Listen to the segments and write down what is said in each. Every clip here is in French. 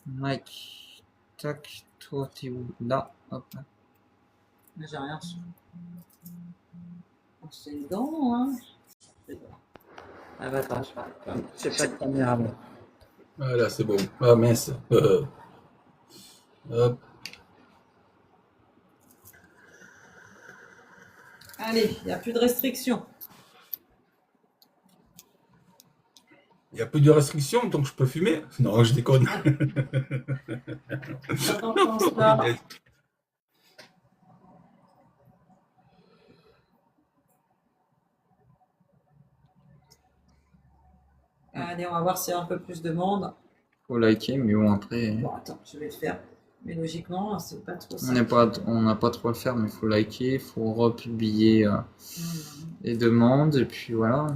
Mike, tac, toi t'es où? Là, hop là. J'ai rien reçu. C'est dedans, hein. Ah bah attends, je sais pas de caméra. Bon. Voilà, c'est bon. Ah mince. Hop. Allez, il n'y a plus de restrictions. Il n'y a plus de restrictions, donc je peux fumer? Non, je déconne. J'en pense pas. Allez, on va voir s'il y a un peu plus de monde. Faut liker, mais bon après. Bon, attends, je vais le faire. Mais logiquement, c'est pas trop ça. On n'a pas trop à le faire, mais faut liker, faut republier les demandes, et puis voilà.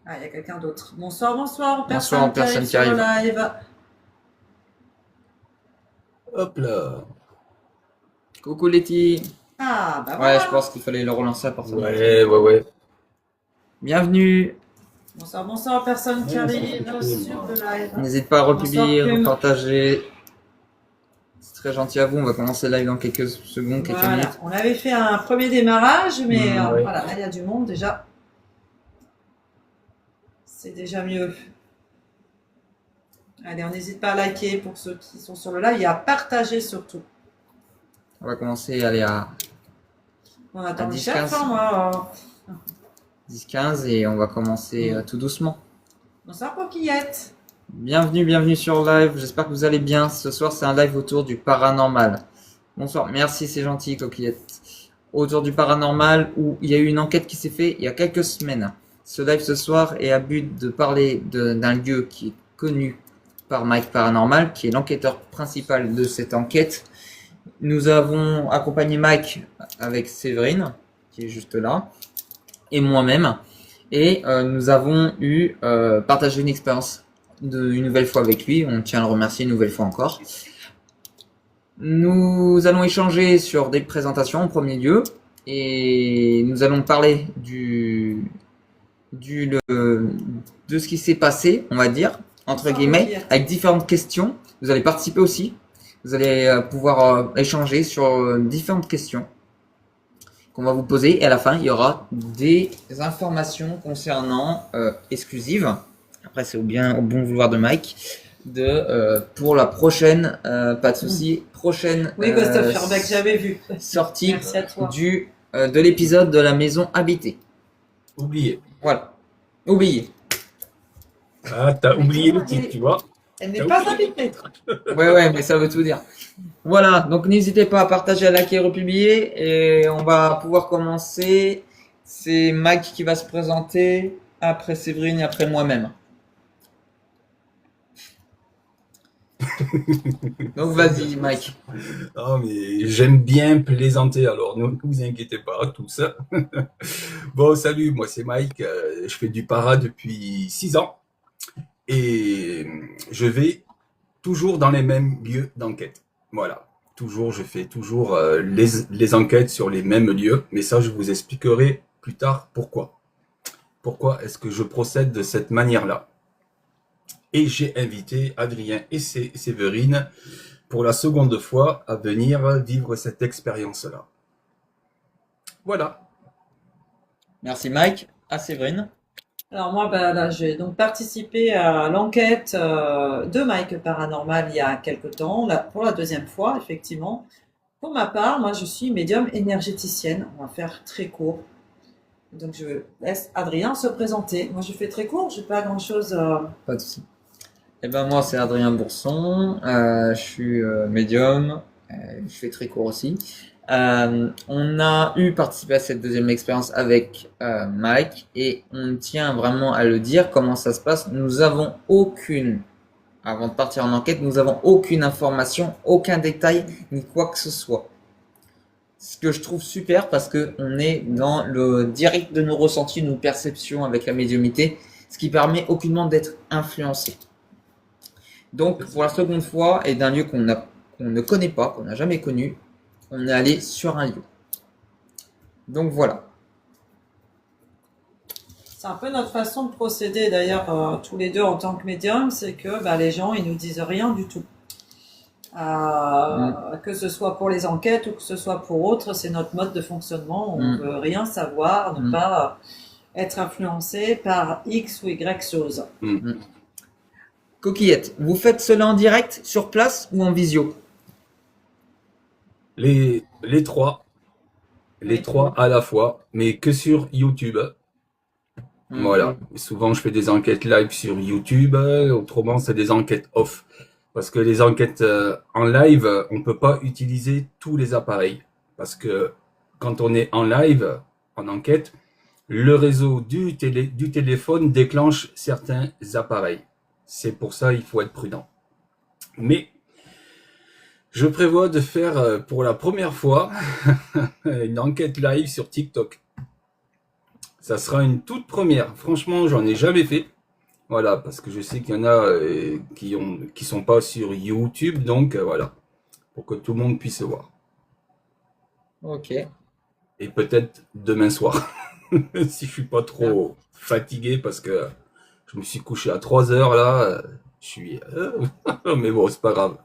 Ah, il y a quelqu'un d'autre. Bonsoir, bonsoir. Bonsoir, personne qui arrive. Sur le live. Hop là. Coucou Letty. Ah, bah Ouais, voilà. je pense qu'il fallait le relancer à partir de Ouais. Bienvenue. Bonsoir, bonsoir, personne qui Ouais, arrive ça fait sur le live. N'hésitez pas à republier, Bonsoir, Plume. repartager. C'est très gentil à vous. On va commencer le live dans quelques secondes, quelques Voilà. minutes. On avait fait un premier démarrage, mais Ouais. voilà, là il y a du monde déjà. C'est déjà mieux. Allez, on n'hésite pas à liker pour ceux qui sont sur le live et à partager surtout. On va commencer, allez, à On attend le 10, chef, 15. hein, moi. 10-15 et on va commencer tout doucement. Bonsoir, Coquillette. Bienvenue sur le live. J'espère que vous allez bien. Ce soir, c'est un live autour du paranormal. Bonsoir. Merci, c'est gentil, Coquillette. Autour du paranormal où il y a eu une enquête qui s'est faite il y a quelques semaines. Ce live ce soir est à but de parler d'un lieu qui est connu par Mike Paranormal, qui est l'enquêteur principal de cette enquête. Nous avons accompagné Mike avec Séverine, qui est juste là, et moi-même. Et nous avons eu partagé une expérience une nouvelle fois avec lui. On tient à le remercier une nouvelle fois encore. Nous allons échanger sur des présentations en premier lieu. Et nous allons parler de ce qui s'est passé, on va dire, entre guillemets, avec différentes questions. Vous allez participer aussi. Vous allez pouvoir échanger sur différentes questions qu'on va vous poser. Et à la fin, il y aura des informations concernant exclusives. Après, c'est au bon vouloir de Mike. Pour la prochaine, pas de souci, prochaine Oui, Christophe Firbeck, j'avais vu. sortie Merci à toi. de l'épisode de la maison habitée. Oublié. Voilà. Oublié. Ah, t'as oublié le titre, tu vois. Elle n'est pas invitée. Ouais, mais ça veut tout dire. Voilà, donc n'hésitez pas à partager, à liker, republier, et on va pouvoir commencer. C'est Mike qui va se présenter, après Séverine et après moi-même. Donc vas-y Mike. Non, mais j'aime bien plaisanter, alors ne vous inquiétez pas, tout ça. Bon, salut, moi c'est Mike, je fais du para depuis 6 ans et je vais toujours dans les mêmes lieux d'enquête. Voilà, je fais toujours les enquêtes sur les mêmes lieux, mais ça je vous expliquerai plus tard pourquoi. Pourquoi est-ce que je procède de cette manière-là? Et j'ai invité Adrien et Séverine pour la seconde fois à venir vivre cette expérience-là. Voilà. Merci Mike. À Séverine. Alors moi, là, j'ai donc participé à l'enquête de Mike Paranormal il y a quelque temps, là, pour la deuxième fois, effectivement. Pour ma part, moi, je suis médium énergéticienne. On va faire très court. Donc, je laisse Adrien se présenter. Moi, je fais très court, j'ai pas grand-chose. Pas de souci. Eh ben moi c'est Adrien Bourson, je suis médium, je fais très court aussi. On a participé à cette deuxième expérience avec Mike et on tient vraiment à le dire comment ça se passe. Avant de partir en enquête, nous avons aucune information, aucun détail ni quoi que ce soit. Ce que je trouve super parce que on est dans le direct de nos ressentis, nos perceptions avec la médiumnité, ce qui permet aucunement d'être influencé. Donc, pour la seconde fois, et d'un lieu qu'on ne connaît pas, qu'on n'a jamais connu, on est allé sur un lieu. Donc voilà. C'est un peu notre façon de procéder d'ailleurs tous les deux en tant que médium, c'est que bah, les gens ils nous disent rien du tout. Que ce soit pour les enquêtes ou que ce soit pour autres, c'est notre mode de fonctionnement. On veut rien savoir, ne pas être influencé par X ou Y chose. Coquillette, vous faites cela en direct, sur place ou en visio? Les trois, les trois à la fois, mais que sur YouTube. Voilà. Souvent, je fais des enquêtes live sur YouTube. Autrement, c'est des enquêtes off. Parce que les enquêtes en live, on peut pas utiliser tous les appareils. Parce que quand on est en live, en enquête, le réseau du téléphone déclenche certains appareils. C'est pour ça il faut être prudent. Mais je prévois de faire pour la première fois une enquête live sur TikTok. Ça sera une toute première. Franchement, j'en ai jamais fait. Voilà, parce que je sais qu'il y en a qui sont pas sur YouTube, donc voilà, pour que tout le monde puisse voir. Ok. Et peut-être demain soir, si je suis pas trop fatigué, parce que je me suis couché à 3 heures là. Je suis, mais bon, c'est pas grave.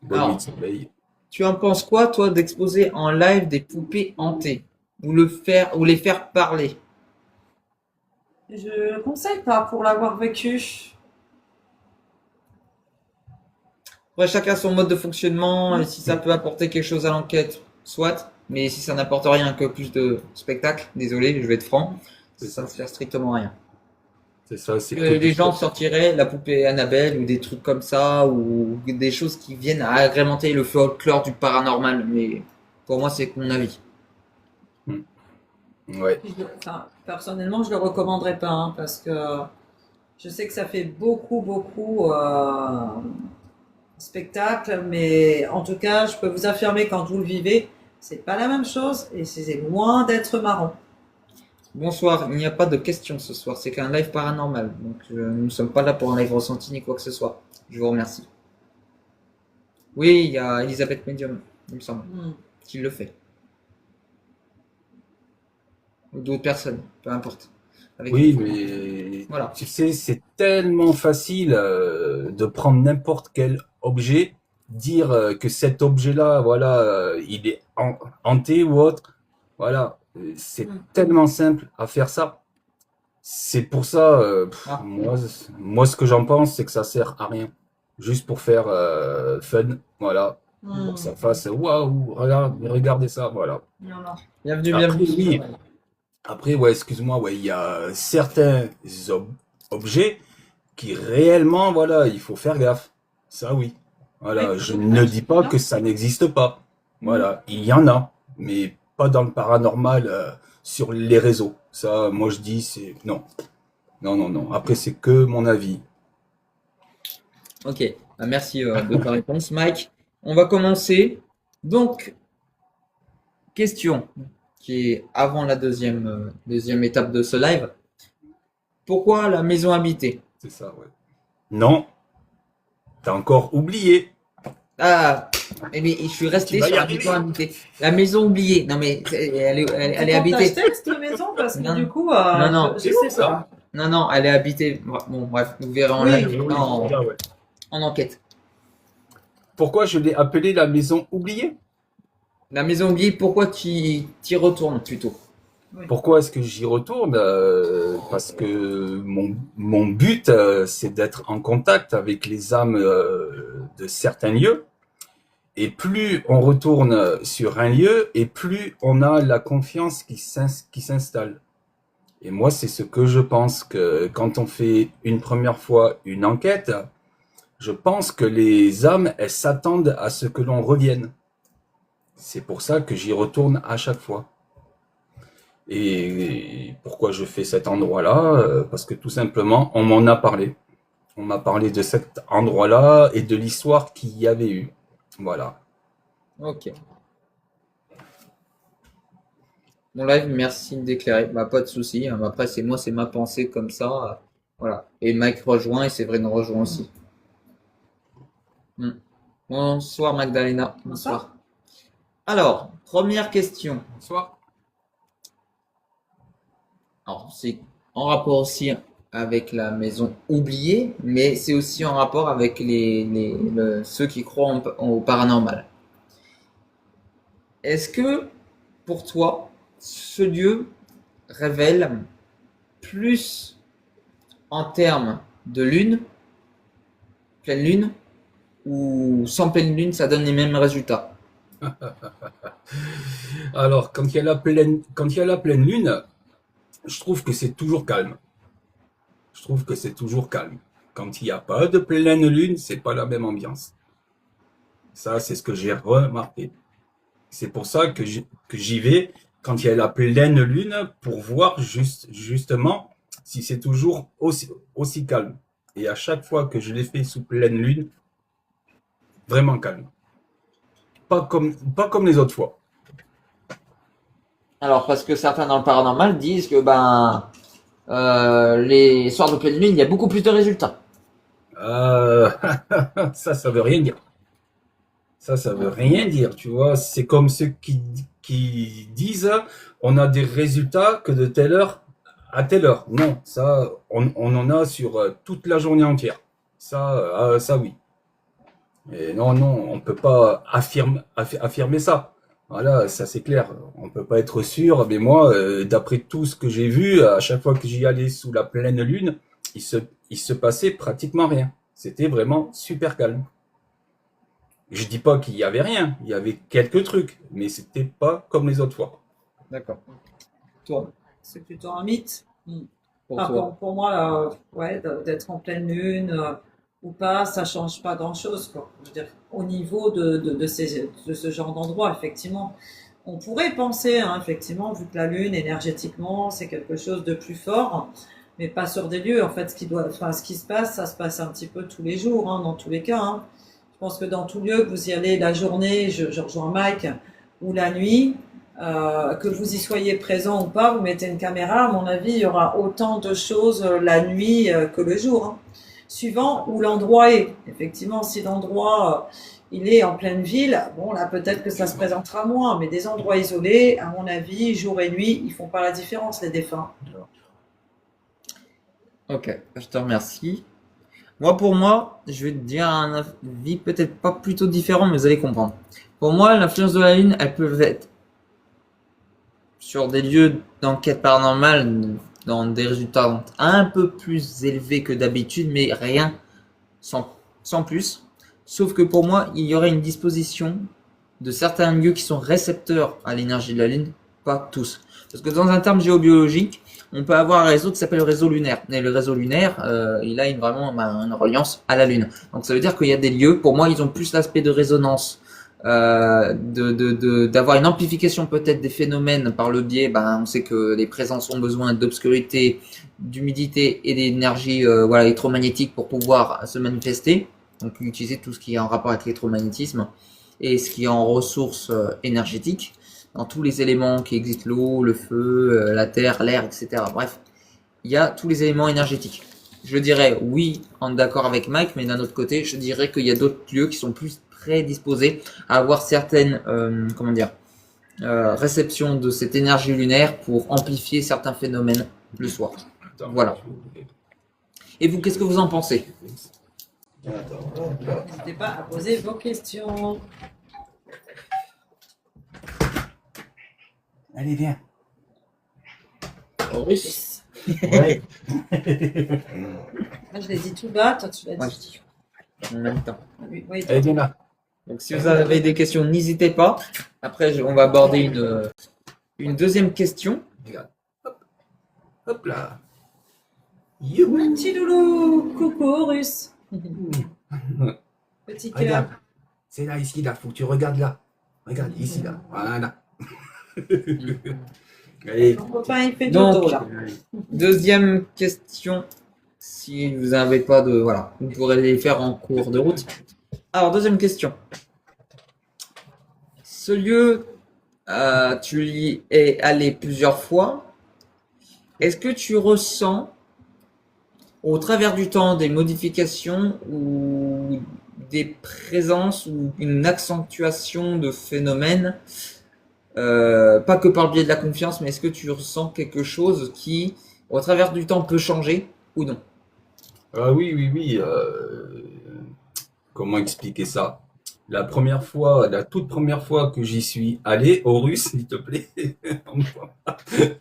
Bonne nuit de sommeil. Tu en penses quoi, toi, d'exposer en live des poupées hantées ou les faire parler? Je conseille pas pour l'avoir vécu. Après, chacun son mode de fonctionnement, et si ça peut apporter quelque chose à l'enquête, soit. Mais si ça n'apporte rien que plus de spectacle, désolé, je vais être franc, ça ne sert strictement à rien. C'est ça, c'est Les gens sortiraient la poupée Annabelle ou des trucs comme ça, ou des choses qui viennent à agrémenter le folklore du paranormal. Mais pour moi, c'est mon avis. Ouais. Enfin, personnellement, je le recommanderais pas, hein, parce que je sais que ça fait beaucoup spectacle, mais en tout cas, je peux vous affirmer quand vous le vivez, c'est pas la même chose et c'est loin d'être marrant. Bonsoir, il n'y a pas de questions ce soir, c'est qu'un live paranormal. Donc nous ne sommes pas là pour un live ressenti ni quoi que ce soit. Je vous remercie. Oui, il y a Elisabeth Medium, il me semble, qui le fait. Ou d'autres personnes, peu importe. Oui, mais voilà. Tu sais, c'est tellement facile de prendre n'importe quel objet, dire que cet objet-là, voilà, il est hanté ou autre. Voilà, c'est tellement simple à faire ça. C'est pour ça, moi, ce que j'en pense, c'est que ça sert à rien. Juste pour faire fun, voilà. Pour que ça fasse waouh, regardez ça, voilà. Bienvenue, Après, bienvenue. oui. Après, ouais, excuse-moi, ouais, il y a certains objets qui réellement, voilà, il faut faire gaffe. Ça, oui. Voilà, je ne dis pas que ça n'existe pas. Voilà, il y en a, mais pas dans le paranormal sur les réseaux. Ça, moi, je dis, c'est non. Non, non, non. Après, c'est que mon avis. Ok, merci de ta réponse, Mike. On va commencer. Donc, question qui est avant la deuxième étape de ce live. Pourquoi la maison habitée? C'est ça, ouais. Non, t'as encore oublié. Ah, mais je suis resté sur la maison habitée. La maison oubliée. Non, mais elle est habitée. Cette maison parce que Non. du coup, Non. je sais pas. Non, elle est habitée. Bon, bref, vous verrez en live, en enquête. Pourquoi je l'ai appelée la maison oubliée? La maison oubliée, pourquoi tu y retournes plutôt? Pourquoi est-ce que j'y retourne? Parce que mon but, c'est d'être en contact avec les âmes de certains lieux. Et plus on retourne sur un lieu, et plus on a la confiance qui s'installe. Et moi, c'est ce que je pense, que quand on fait une première fois une enquête, je pense que les âmes, elles s'attendent à ce que l'on revienne. C'est pour ça que j'y retourne à chaque fois. Et pourquoi je fais cet endroit-là? Parce que tout simplement, on m'en a parlé. On m'a parlé de cet endroit-là et de l'histoire qu'il y avait eu. Voilà. Ok. Mon live, merci de d'éclairer. Bah, pas de souci. Après, c'est ma pensée comme ça. Voilà. Et Mike rejoint et c'est vrai, nous rejoint aussi. Bonsoir Magdalena. Bonsoir. Alors, première question. Bonsoir. Alors, c'est en rapport aussi avec la maison oubliée, mais c'est aussi en rapport avec ceux qui croient au paranormal. Est-ce que, pour toi, ce lieu révèle plus en termes de lune, pleine lune, ou sans pleine lune, ça donne les mêmes résultats? Alors, quand il y a la pleine lune, je trouve que c'est toujours calme. Je trouve que c'est toujours calme. Quand il n'y a pas de pleine lune, c'est pas la même ambiance. Ça, c'est ce que j'ai remarqué. C'est pour ça que j'y vais quand il y a la pleine lune pour voir justement si c'est toujours aussi calme. Et à chaque fois que je l'ai fait sous pleine lune, vraiment calme. Pas comme les autres fois. Alors, parce que certains dans le paranormal disent que les soirs de pleine lune, il y a beaucoup plus de résultats. Euh, ça veut rien dire. Ça veut rien dire, tu vois. C'est comme ceux qui disent on a des résultats que de telle heure à telle heure. Non, ça, on en a sur toute la journée entière. Ça oui. Et non, on peut pas affirmer ça. Voilà, ça c'est clair. On peut pas être sûr. Mais moi, d'après tout ce que j'ai vu, à chaque fois que j'y allais sous la pleine lune, il se passait pratiquement rien. C'était vraiment super calme. Je dis pas qu'il y avait rien, il y avait quelques trucs, mais c'était pas comme les autres fois. D'accord. Toi, C'est plutôt un mythe. pour Ah, toi. pour moi, ouais, d'être en pleine lune ou pas, ça change pas grand-chose, quoi. Je veux dire, au niveau de ce genre d'endroit, effectivement. On pourrait penser, hein, effectivement, vu que la lune, énergétiquement, c'est quelque chose de plus fort, mais pas sur des lieux. En fait, ce qui se passe, ça se passe un petit peu tous les jours, hein, dans tous les cas, hein. Je pense que dans tout lieu, que vous y allez la journée, je rejoins Mike, ou la nuit, que vous y soyez présent ou pas, vous mettez une caméra, à mon avis, il y aura autant de choses la nuit que le jour, hein. Suivant où l'endroit est. Effectivement, si l'endroit il est en pleine ville, bon là peut-être que ça se présentera moins, mais des endroits isolés, à mon avis, jour et nuit, ils font pas la différence, les défunts. Ok, je te remercie. Moi, pour moi, je vais te dire un avis peut-être pas plutôt différent, mais vous allez comprendre. Pour moi, l'influence de la Lune, elle peut être sur des lieux d'enquête paranormale dans des résultats un peu plus élevés que d'habitude, mais rien sans plus. Sauf que pour moi, il y aurait une disposition de certains lieux qui sont récepteurs à l'énergie de la Lune, pas tous. Parce que dans un terme géobiologique, on peut avoir un réseau qui s'appelle le réseau lunaire. Et le réseau lunaire, il a vraiment une reliance à la Lune. Donc ça veut dire qu'il y a des lieux, pour moi, ils ont plus l'aspect de résonance, d'avoir une amplification peut-être des phénomènes par le biais, on sait que les présences ont besoin d'obscurité, d'humidité et d'énergie électromagnétique pour pouvoir se manifester. Donc utiliser tout ce qui est en rapport avec l'électromagnétisme et ce qui est en ressources énergétiques dans tous les éléments qui existent, l'eau, le feu, la terre, l'air, etc. Bref, il y a tous les éléments énergétiques. Je dirais oui, en d'accord avec Mike, mais d'un autre côté, je dirais qu'il y a d'autres lieux qui sont plus prédisposés à avoir certaines, réceptions de cette énergie lunaire pour amplifier certains phénomènes le soir. Voilà. Et vous, qu'est-ce que vous en pensez? N'hésitez pas à poser vos questions. Allez, viens. Russe. Ouais. Moi, je l'ai dit tout bas, toi, tu l'as Ouais, dit. en même temps. Oui, oui, Allez, viens là. Donc si vous avez des questions, n'hésitez pas. Après, on va aborder une deuxième question. Regarde. Hop là. Youhou. Petit loulou, coucou russe. Petit cœur. Regarde. C'est là, ici, là. Faut que tu regardes là. Regarde, ici, là. Voilà. Allez. Mon copain, il fait Donc, dodo là. Deuxième question. Si vous n'avez pas de... Voilà, vous pourrez les faire en cours de route. Alors, deuxième question. Ce lieu, tu y es allé plusieurs fois. Est-ce que tu ressens, au travers du temps, des modifications ou des présences ou une accentuation de phénomènes, pas que par le biais de la confiance, mais est-ce que tu ressens quelque chose qui au travers du temps peut changer ou non? Ah oui, oui, oui. Comment expliquer ça? La première fois, la toute première fois que j'y suis allé, au russe, s'il te plaît.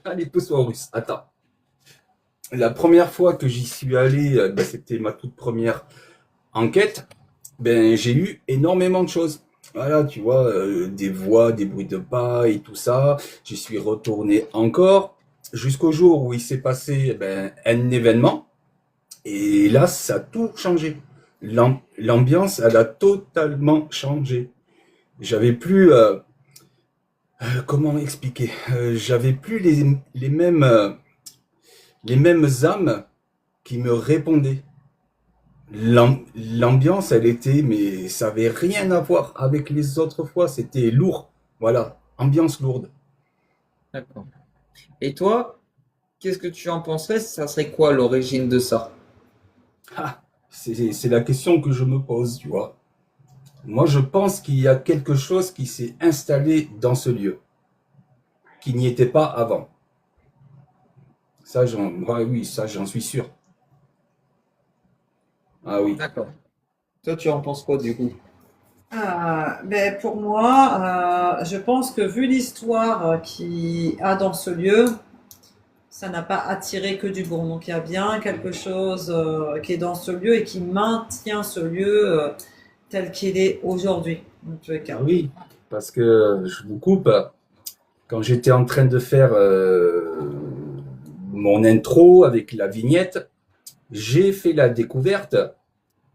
Allez, pousse-toi au russe. Attends. La première fois que j'y suis allé, ben, c'était ma toute première enquête. Ben, j'ai eu énormément de choses. Voilà, tu vois, des voix, des bruits de pas et tout ça. J'y suis retourné encore jusqu'au jour où il s'est passé ben, un événement. Et là, ça a tout changé. L'ambiance, elle a totalement changé. J'avais plus, comment expliquer, j'avais plus les mêmes âmes qui me répondaient. L'ambiance, elle était, mais ça avait rien à voir avec les autres fois. C'était lourd. Voilà, ambiance lourde. D'accord. Et toi, qu'est-ce que tu en penserais? Ça serait quoi l'origine de ça? Ah, c'est la question que je me pose, tu vois. Moi, je pense qu'il y a quelque chose qui s'est installé dans ce lieu, qui n'y était pas avant. Ouais, oui, ça, j'en suis sûr. Ah oui. D'accord. Toi, tu en penses quoi du coup? Ben pour moi, je pense que vu l'histoire qu'il y a dans ce lieu, ça n'a pas attiré que du bon. Donc il y a bien quelque chose qui est dans ce lieu et qui maintient ce lieu tel qu'il est aujourd'hui, en tous les Ah cas. oui, parce que je vous coupe, quand j'étais en train de faire mon intro avec la vignette, j'ai fait la découverte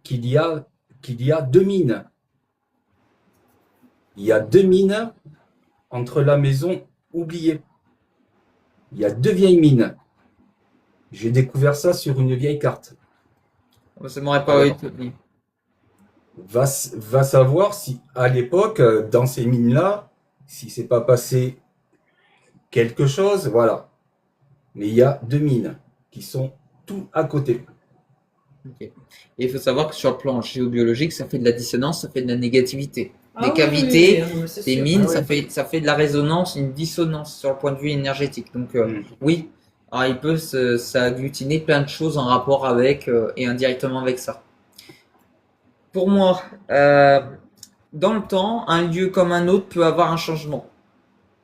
qu'il y a, qu'il y a deux mines. Il y a deux mines entre la maison oubliée. Il y a deux vieilles mines. J'ai découvert ça sur une vieille carte. Ça m'aurait pas Alors, étonné. va savoir si à l'époque, dans ces mines-là, si c'est pas passé quelque chose, voilà. Mais il y a deux mines qui sont tout à côté. Ok. Et il faut savoir que sur le plan géobiologique, ça fait de la dissonance, ça fait de la négativité. Des Ah oui, oui, cavités, oui, c'est des sûr. mines, Ah ouais. ça fait de la résonance, une dissonance sur le point de vue énergétique. Donc Mm. oui, alors, il peut s'agglutiner plein de choses en rapport avec et indirectement avec ça. Pour moi, dans le temps, un lieu comme un autre peut avoir un changement.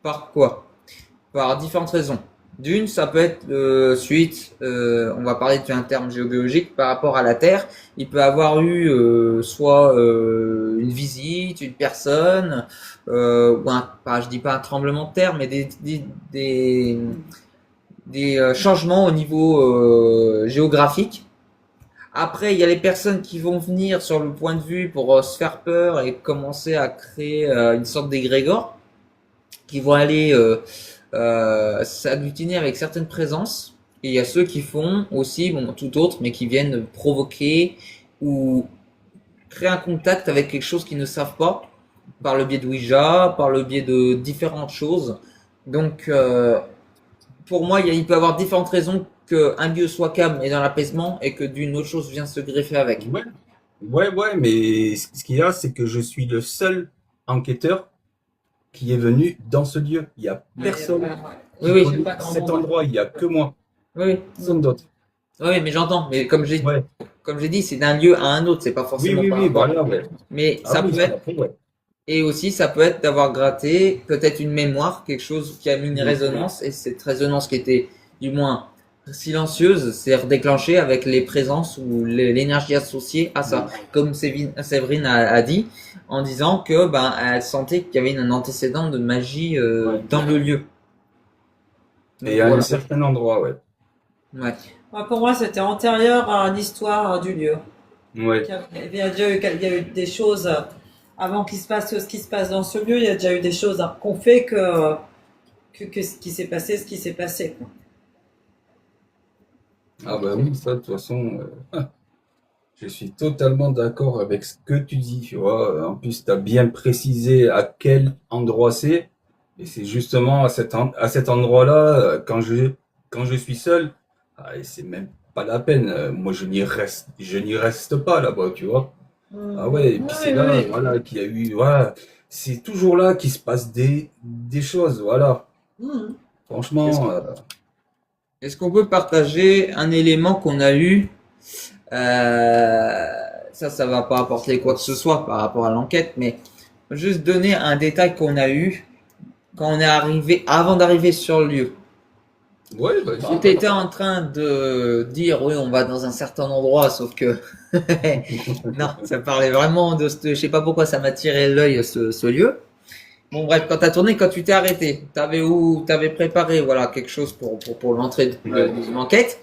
Par quoi? Par différentes raisons. D'une, ça peut être suite, on va parler d'un terme géobiologique par rapport à la Terre. Il peut avoir eu soit une visite, une personne, ou je dis pas un tremblement de terre, mais des changements au niveau géographique. Après, il y a les personnes qui vont venir sur le point de vue pour se faire peur et commencer à créer une sorte d'égrégore qui vont aller s'agglutiner avec certaines présences. Et il y a ceux qui font aussi, bon, tout autre, mais qui viennent provoquer ou créer un contact avec quelque chose qu'ils ne savent pas, par le biais de Ouija, par le biais de différentes choses. Donc, pour moi, il peut y avoir différentes raisons qu'un lieu soit calme et dans l'apaisement et que d'une autre chose vient se greffer avec. Ouais, ouais, mais ce qu'il y a, c'est que je suis le seul enquêteur qui est venu dans ce lieu. Il n'y a personne Oui, qui oui, connaît cet endroit, il n'y a que moi, oui, personne d'autre. oui, mais j'entends. Mais Ouais, comme j'ai dit, c'est d'un lieu à un autre, c'est pas oui, forcément oui, par oui, rapport. voilà, ouais. Mais Ah ça oui, peut ça, être, après, ouais. et aussi ça peut être d'avoir gratté peut-être une mémoire, quelque chose qui a mis une Mm. résonance, et cette résonance qui était du moins silencieuse s'est redéclenchée avec les présences ou l'énergie associée à ça. Comme Séverine a dit, en disant que ben elle sentait qu'il y avait un antécédent de magie Ouais. dans le lieu. Donc Et à un voilà. certain endroit, ouais. Ouais. Ouais, pour moi, c'était antérieur à l'histoire du lieu. Ouais. Il y a eu des choses avant qu'il se passe ce qui se passe dans ce lieu. Il y a déjà eu des choses qu'on fait que ce qui s'est passé, ce qui s'est passé, quoi. Ah bah oui, ça, de toute façon, je suis totalement d'accord avec ce que tu dis, tu vois. En plus, tu as bien précisé à quel endroit c'est. Et c'est justement à cet endroit-là, quand je suis seul, ah, et c'est même pas la peine. Moi, je n'y reste pas là-bas, tu vois. Ah ouais, et Oui, puis oui, c'est là, oui. voilà, qu'il y a eu, voilà. C'est toujours là qu'il se passe des choses, voilà. Mhm. Franchement, Est-ce qu'on peut partager un élément qu'on a eu? Ça va pas apporter quoi que ce soit par rapport à l'enquête, mais juste donner un détail qu'on a eu quand on est arrivé, avant d'arriver sur le lieu. Ouais, Quand vas-y. tu étais en train de dire, oui, on va dans un certain endroit, sauf que non, ça parlait vraiment je sais pas pourquoi ça m'a tiré l'œil ce lieu. Bon bref, quand t'as tourné, quand tu t'es arrêté, t'avais préparé voilà quelque chose pour l'entrée de l'enquête,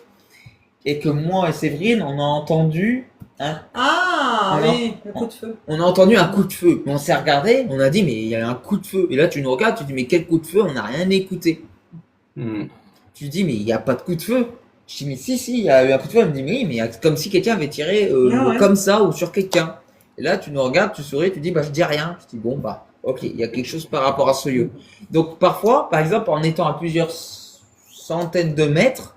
et que moi et Séverine, on a entendu Ah Non. oui, le coup de feu. on a entendu un coup de feu. On s'est regardé, on a dit mais il y a un coup de feu. Et là tu nous regardes, tu dis mais quel coup de feu? On n'a rien écouté. Hmm. Tu dis mais il n'y a pas de coup de feu. Je dis mais si, il y a eu un coup de feu. Elle me dit mais oui, mais comme si quelqu'un avait tiré Ah ouais. comme ça ou sur quelqu'un. Et là tu nous regardes, tu souris, tu dis bah je dis rien. Je dis bon bah ok, il y a quelque chose par rapport à ce lieu. Donc parfois, par exemple en étant à plusieurs centaines de mètres,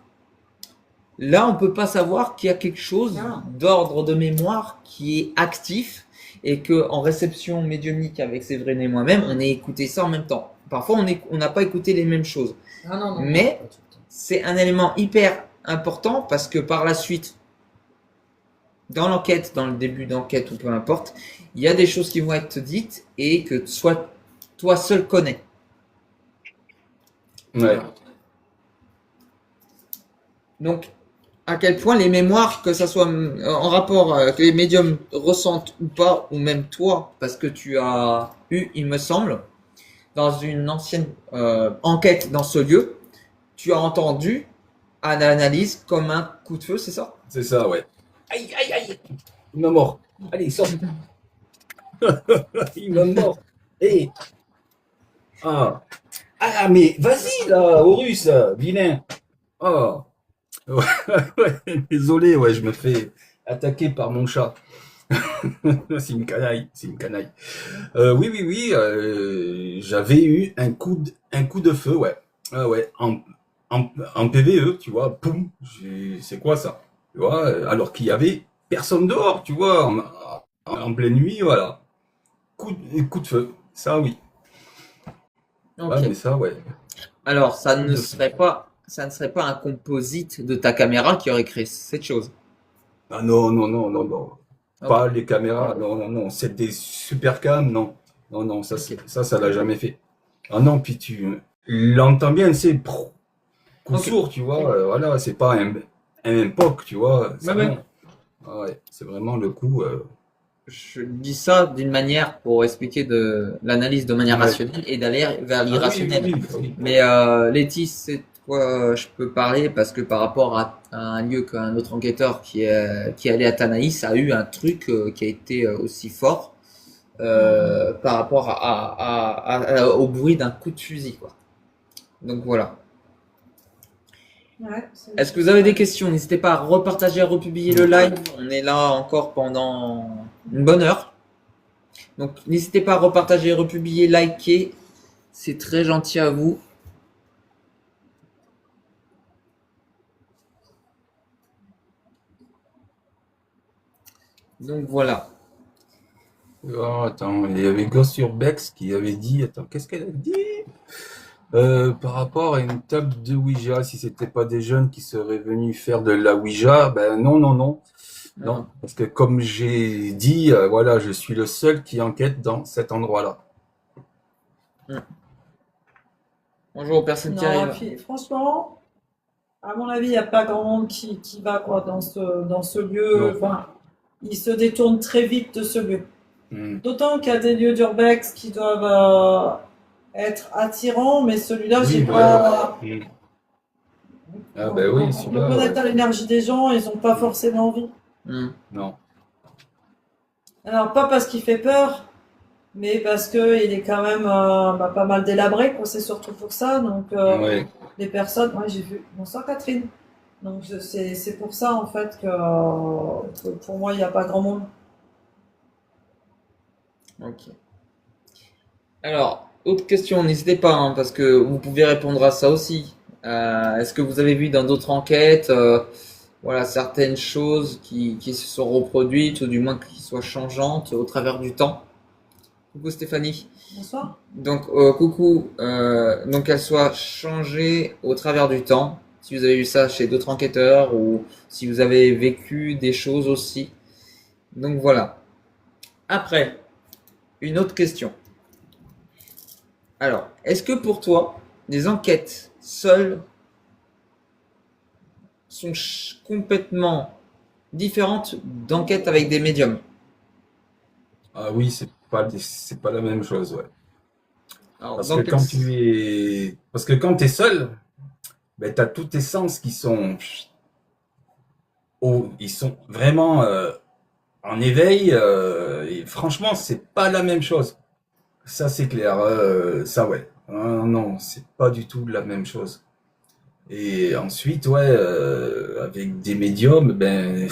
là on peut pas savoir qu'il y a quelque chose Ah. d'ordre de mémoire qui est actif et que en réception médiumnique avec Séverine et moi-même, on ait écouté ça en même temps. Parfois on n'a pas écouté les mêmes choses. Ah non, non. Mais- pas tout le temps. C'est un élément hyper important parce que par la suite, dans l'enquête, dans le début d'enquête ou peu importe, il y a des choses qui vont être dites et que soit toi seul connais. Ouais. Donc, à quel point les mémoires, que ça soit en rapport que les médiums ressentent ou pas, ou même toi, parce que tu as eu, il me semble, dans une ancienne enquête dans ce lieu, tu as entendu à l'analyse comme un coup de feu, c'est ça? C'est ça, ouais. Aïe, aïe, aïe. Il m'a mort. Allez, sors. Il m'a mort. Hé. Ah. Ah, mais vas-y, là, Horus, vilain. Oh. Ouais, ouais, désolé, ouais, je me fais attaquer par mon chat. C'est une canaille, c'est une canaille. Oui, oui, oui, j'avais eu un coup de feu, ouais. Ah ouais, en PVE, tu vois, poum, c'est quoi ça? Tu vois, alors qu'il y avait personne dehors, tu vois, en pleine nuit, voilà. Coup de feu, ça oui. Ok. Ouais, mais ça, ouais. Alors, ça ne De- serait pas un composite de ta caméra qui aurait créé cette chose. Ah non, non, non, non, non. Ok. Pas les caméras, non, non, non. C'est des super cams, non. Non, non, ça, Ok. ça l'a jamais fait. Ah non, puis tu l'entends bien, c'est coup Ok. sourd, tu vois. Voilà, c'est pas un POC, tu vois. Ça, Ouais. non. Ah ouais, c'est vraiment le coup. Je dis ça d'une manière pour expliquer de l'analyse de manière Ouais. rationnelle et d'aller vers Ah oui, l'irrationnel. oui, oui. Mais Letty, c'est quoi je peux parler parce que par rapport à un lieu qu'un autre enquêteur qui est allé à Tanaïs a eu un truc qui a été aussi fort par rapport au bruit d'un coup de fusil, quoi. Donc voilà. Ouais, Est-ce que vous avez des questions? N'hésitez pas à repartager, à republier le live. On est là encore pendant une bonne heure. Donc n'hésitez pas à repartager, republier, liker. C'est très gentil à vous. Donc voilà. Oh, attends, il y avait Ghost Urbex qui avait dit, attends, qu'est-ce qu'elle a dit? Par rapport à une table de Ouija, si c'était pas des jeunes qui seraient venus faire de la Ouija, ben non, non, non. Non, parce que comme j'ai dit, voilà, je suis le seul qui enquête dans cet endroit-là. Bonjour aux personnes qui Non, arrivent. puis, franchement, à mon avis, il n'y a pas grand monde qui va quoi, dans ce lieu. Non. Enfin, il se détourne très vite de ce lieu. Hmm. D'autant qu'il y a des lieux d'urbex qui doivent être attirants, mais celui-là, Oui, j'ai voilà. pas. Ah ben oui, On celui-là, peut connaître ouais. l'énergie des gens, ils n'ont pas forcément envie. Non. Alors, pas parce qu'il fait peur, mais parce que il est quand même pas mal délabré, quoi. C'est surtout pour ça. Donc, Ouais. les personnes. Ouais, j'ai vu. Bonsoir, Catherine. Donc, c'est pour ça, en fait, que pour moi, il n'y a pas grand monde. Ok. Alors, autre question, n'hésitez pas, hein, parce que vous pouvez répondre à ça aussi. Est-ce que vous avez vu dans d'autres enquêtes, voilà, certaines choses qui se sont reproduites ou du moins qui soient changeantes au travers du temps? Coucou Stéphanie. Bonsoir. Donc, coucou. Donc, qu'elles soient changées au travers du temps. Si vous avez eu ça chez d'autres enquêteurs ou si vous avez vécu des choses aussi. Donc voilà. Après, une autre question. Alors, est-ce que pour toi, les enquêtes seules sont complètement différentes d'enquêtes avec des médiums? Ah oui, c'est pas la même chose, ouais. Alors, Parce que quand tu es seul, ben, tu as tous tes sens qui sont, ils sont vraiment en éveil. Et franchement, c'est pas la même chose. Ça, c'est clair. Ça, ouais. Non, c'est pas du tout la même chose. Et ensuite, ouais, avec des médiums, ben,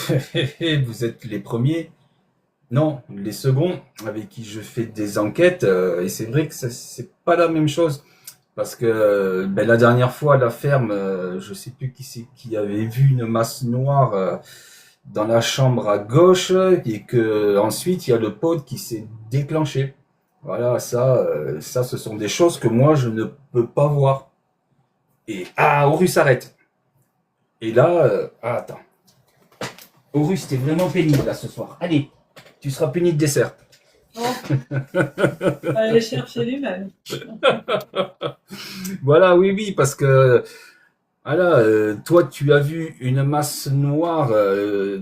vous êtes les premiers. Non, les seconds avec qui je fais des enquêtes, et c'est vrai que c'est pas la même chose. Parce que ben, la dernière fois à la ferme, je sais plus qui c'est qui avait vu une masse noire dans la chambre à gauche et que ensuite il y a le pod qui s'est déclenché. Voilà, ça, ce sont des choses que moi je ne peux pas voir. Et Horus arrête. Et là, attends. Horus, t'es vraiment pénible là ce soir. Allez, tu seras puni de dessert. Oh, aller chercher lui-même. Voilà, oui, parce que voilà, toi tu as vu une masse noire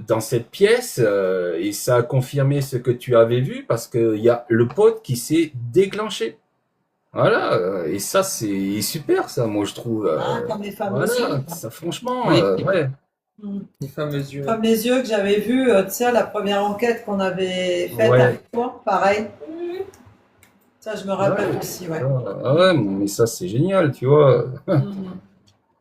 dans cette pièce et ça a confirmé ce que tu avais vu parce qu'il y a le pod qui s'est déclenché. Voilà, et ça c'est super ça, moi je trouve. Comme les fameux yeux. Voilà, ça franchement, Oui. ouais. les fameux yeux. Comme les yeux que j'avais vus, tu sais, à la première enquête qu'on avait faite Ouais. avec toi, pareil. Ça, je me rappelle Ouais. aussi, ouais. Ah ouais, mais ça c'est génial, tu vois. Mhm.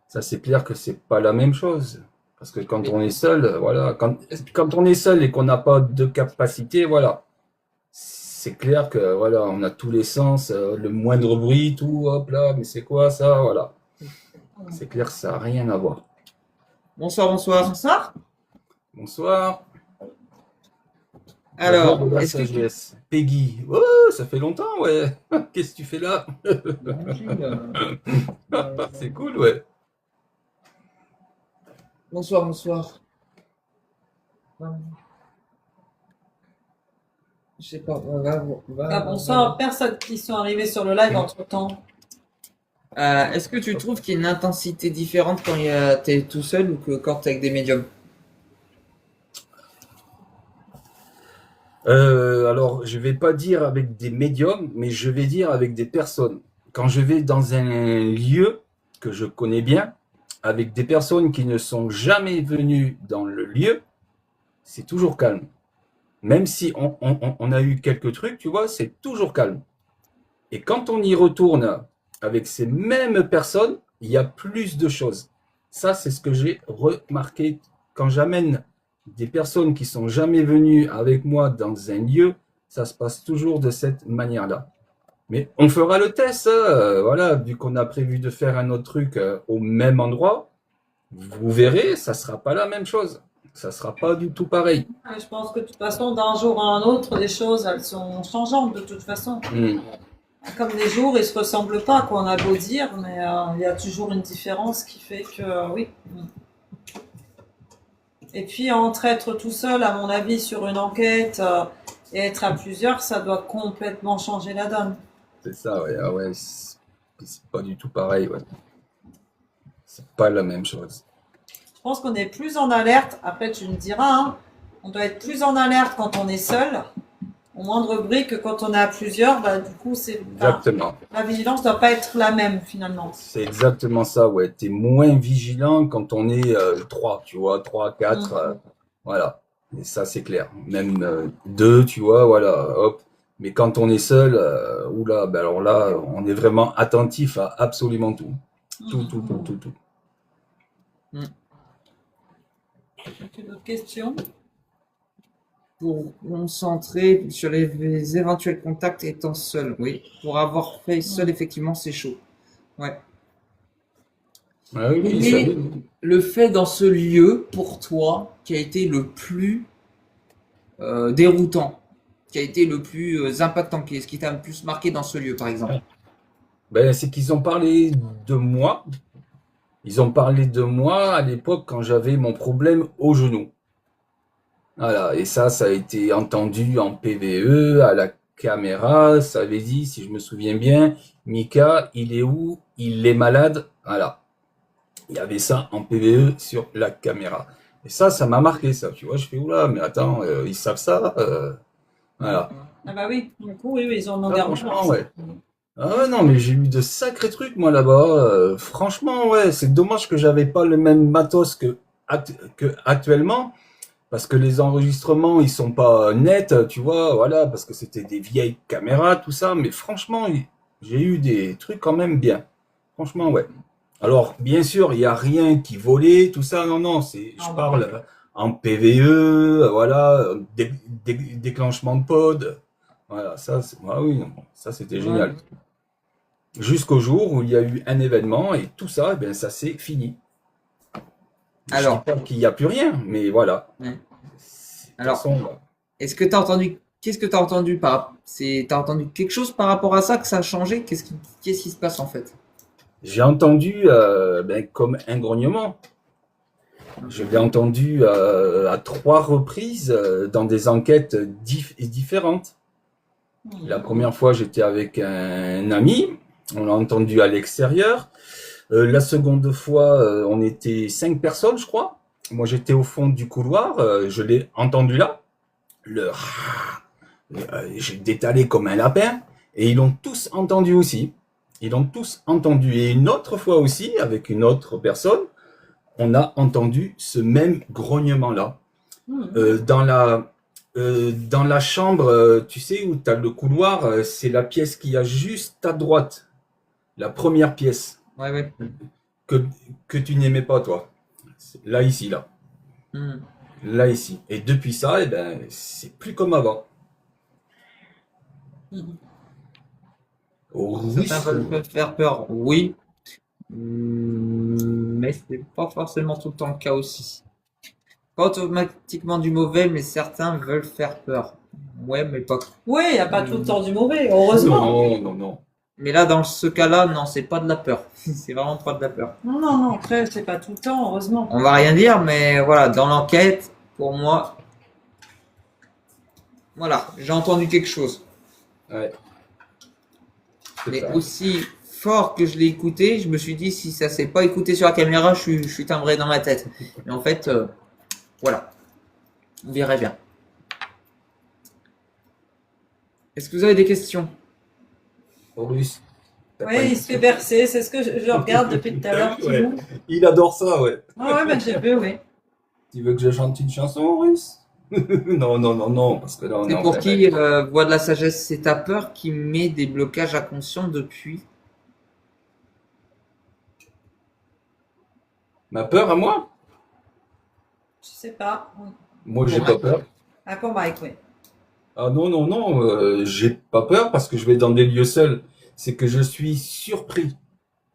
Ça c'est clair que c'est pas la même chose. Parce que quand Oui. on est seul, voilà, quand on est seul et qu'on n'a pas de capacité, voilà. C'est clair que voilà, on a tous les sens, le moindre bruit, tout, hop là, mais c'est quoi ça, voilà. C'est clair que ça n'a rien à voir. Bonsoir, bonsoir. Bonsoir. Bonsoir. Alors, de la est-ce que tu... sagesse. Peggy. Oh, ça fait longtemps, ouais. Qu'est-ce que tu fais là? C'est cool, ouais. Bonsoir, bonsoir. Je sais pas, Bonsoir, personnes qui sont arrivées sur le live entre-temps. Est-ce que tu trouves qu'il y a une intensité différente quand t'es tout seul ou que quand t'es avec des médiums? Alors, je vais pas dire avec des médiums, mais je vais dire avec des personnes. Quand je vais dans un lieu que je connais bien, avec des personnes qui ne sont jamais venues dans le lieu, c'est toujours calme. Même si on a eu quelques trucs, tu vois, c'est toujours calme. Et quand on y retourne avec ces mêmes personnes, il y a plus de choses. Ça, c'est ce que j'ai remarqué quand j'amène des personnes qui sont jamais venues avec moi dans un lieu, ça se passe toujours de cette manière-là. Mais on fera le test, voilà, vu qu'on a prévu de faire un autre truc au même endroit, vous verrez, ça sera pas la même chose. Ça sera pas du tout pareil. Je pense que de toute façon, d'un jour à un autre, les choses, elles sont changeantes de toute façon. Comme les jours, ils se ressemblent pas, quoi. On a beau dire, mais il y a toujours une différence qui fait que, oui. Et puis, entre être tout seul, à mon avis, sur une enquête et être à plusieurs, ça doit complètement changer la donne. C'est ça, ouais. Ah ouais, c'est pas du tout pareil, ouais. C'est pas la même chose. Je pense qu'on est plus en alerte. Après, tu me diras, hein, on doit être plus en alerte quand on est seul, au moindre bruit, que quand on est à plusieurs. Bah, du coup, Exactement. La vigilance doit pas être la même finalement. C'est exactement ça, ouais. T'es moins vigilant quand on est 3, tu vois, 3, 4, voilà. Et ça, c'est clair. Même 2, tu vois, voilà, hop. Mais quand on est seul, oula, ben alors là, on est vraiment attentif à absolument tout. Tout. D'autres questions? Pour concentrer sur les éventuels contacts étant seul, oui. Pour avoir fait seul, effectivement, c'est chaud. Ouais. Ah oui, Et le fait dans ce lieu, pour toi, qui a été le plus déroutant, qui a été le plus impactant, ce qui t'a le plus marqué dans ce lieu, par exemple? Ben, c'est qu'ils ont parlé de moi. Ils ont parlé de moi à l'époque quand j'avais mon problème au genou. Voilà, et ça a été entendu en PVE, à la caméra, ça avait dit, si je me souviens bien, Mika, il est où? Il est malade. Voilà. Il y avait ça en PVE sur la caméra. Et ça m'a marqué, ça. Tu vois, je fais, oula, mais attends, ils savent ça? Voilà. Ah bah oui, du coup, oui, ils ont Ah, demandé à franchement, revoir. ouais. Ah ouais, non, mais j'ai eu de sacrés trucs, moi, là-bas. Franchement, ouais, c'est dommage que j'avais pas le même matos que actuellement. Parce que les enregistrements, ils sont pas nets, tu vois, voilà, parce que c'était des vieilles caméras, tout ça. Mais franchement, j'ai eu des trucs quand même bien. Franchement, ouais. Alors, bien sûr, il y a rien qui volait, tout ça. Non, non, je Ah bah parle oui. en PVE, voilà, déclenchement de pod. Voilà, ah oui, non, ça c'était Ouais. génial. Jusqu'au jour où il y a eu un événement et tout ça, eh bien, ça s'est fini. Je dis Alors, pas qu'il n'y a plus rien, mais voilà. ouais. De toute Alors, façon, là. est-ce que tu as entendu, qu'est-ce que tu as entendu t'as entendu quelque chose par rapport à ça, que ça a changé? Qu'est-ce qui se passe en fait? J'ai entendu comme un grognement. Je l'ai entendu à 3 reprises dans des enquêtes différentes. La première fois, j'étais avec un ami. On l'a entendu à l'extérieur. La seconde fois, on était 5 personnes, je crois. Moi, j'étais au fond du couloir. Je l'ai entendu là. Le j'ai détalé comme un lapin. Et ils l'ont tous entendu aussi. Ils l'ont tous entendu. Et une autre fois aussi, avec une autre personne, on a entendu ce même grognement-là. Mhm. Dans la chambre, tu sais, où tu as le couloir, c'est la pièce qu'il y a juste à droite. La première pièce Ouais, ouais. que, que tu n'aimais pas, toi. Là, ici, là. Hmm. Là, ici. Et depuis ça, eh ben, c'est plus comme avant. Mhm. Au Certains risque. veulent faire peur, oui, mais c'est pas forcément tout le temps le cas aussi. Pas automatiquement du mauvais, mais certains veulent faire peur. Ouais, mais pas. Oui, il n'y a pas tout le temps du mauvais, heureusement. Non, non, non. Mais là, dans ce cas-là, non, c'est pas de la peur. C'est vraiment pas de la peur. Non, non, non, après, c'est pas tout le temps, heureusement. On va rien dire, mais voilà, dans l'enquête, pour moi, voilà, j'ai entendu quelque chose. Ouais, c'est Mais ça. aussi fort que je l'ai écouté, je me suis dit, si ça s'est pas écouté sur la caméra, je suis timbré dans ma tête. Mais en fait, voilà, on verrait bien. Est-ce que vous avez des questions? Horus. T'as pas Oui, une il se fait question? bercer, c'est ce que je regarde depuis tout à l'heure. Ouais. Timon. Il adore ça, ouais. Ah ouais, ben j'ai vu, oui. Tu veux que je chante une chanson, Horus? Non, non, non, non, parce que là, on est C'est en pour plein qui, live. Voix de la sagesse, c'est ta peur qui met des blocages inconscients depuis. Ma peur à moi? Je sais pas. Moi, j'ai Pour pas Mike. peur. Ah, pour Mike, oui. Ah non, non, non, j'ai pas peur parce que je vais dans des lieux seuls. C'est que je suis surpris.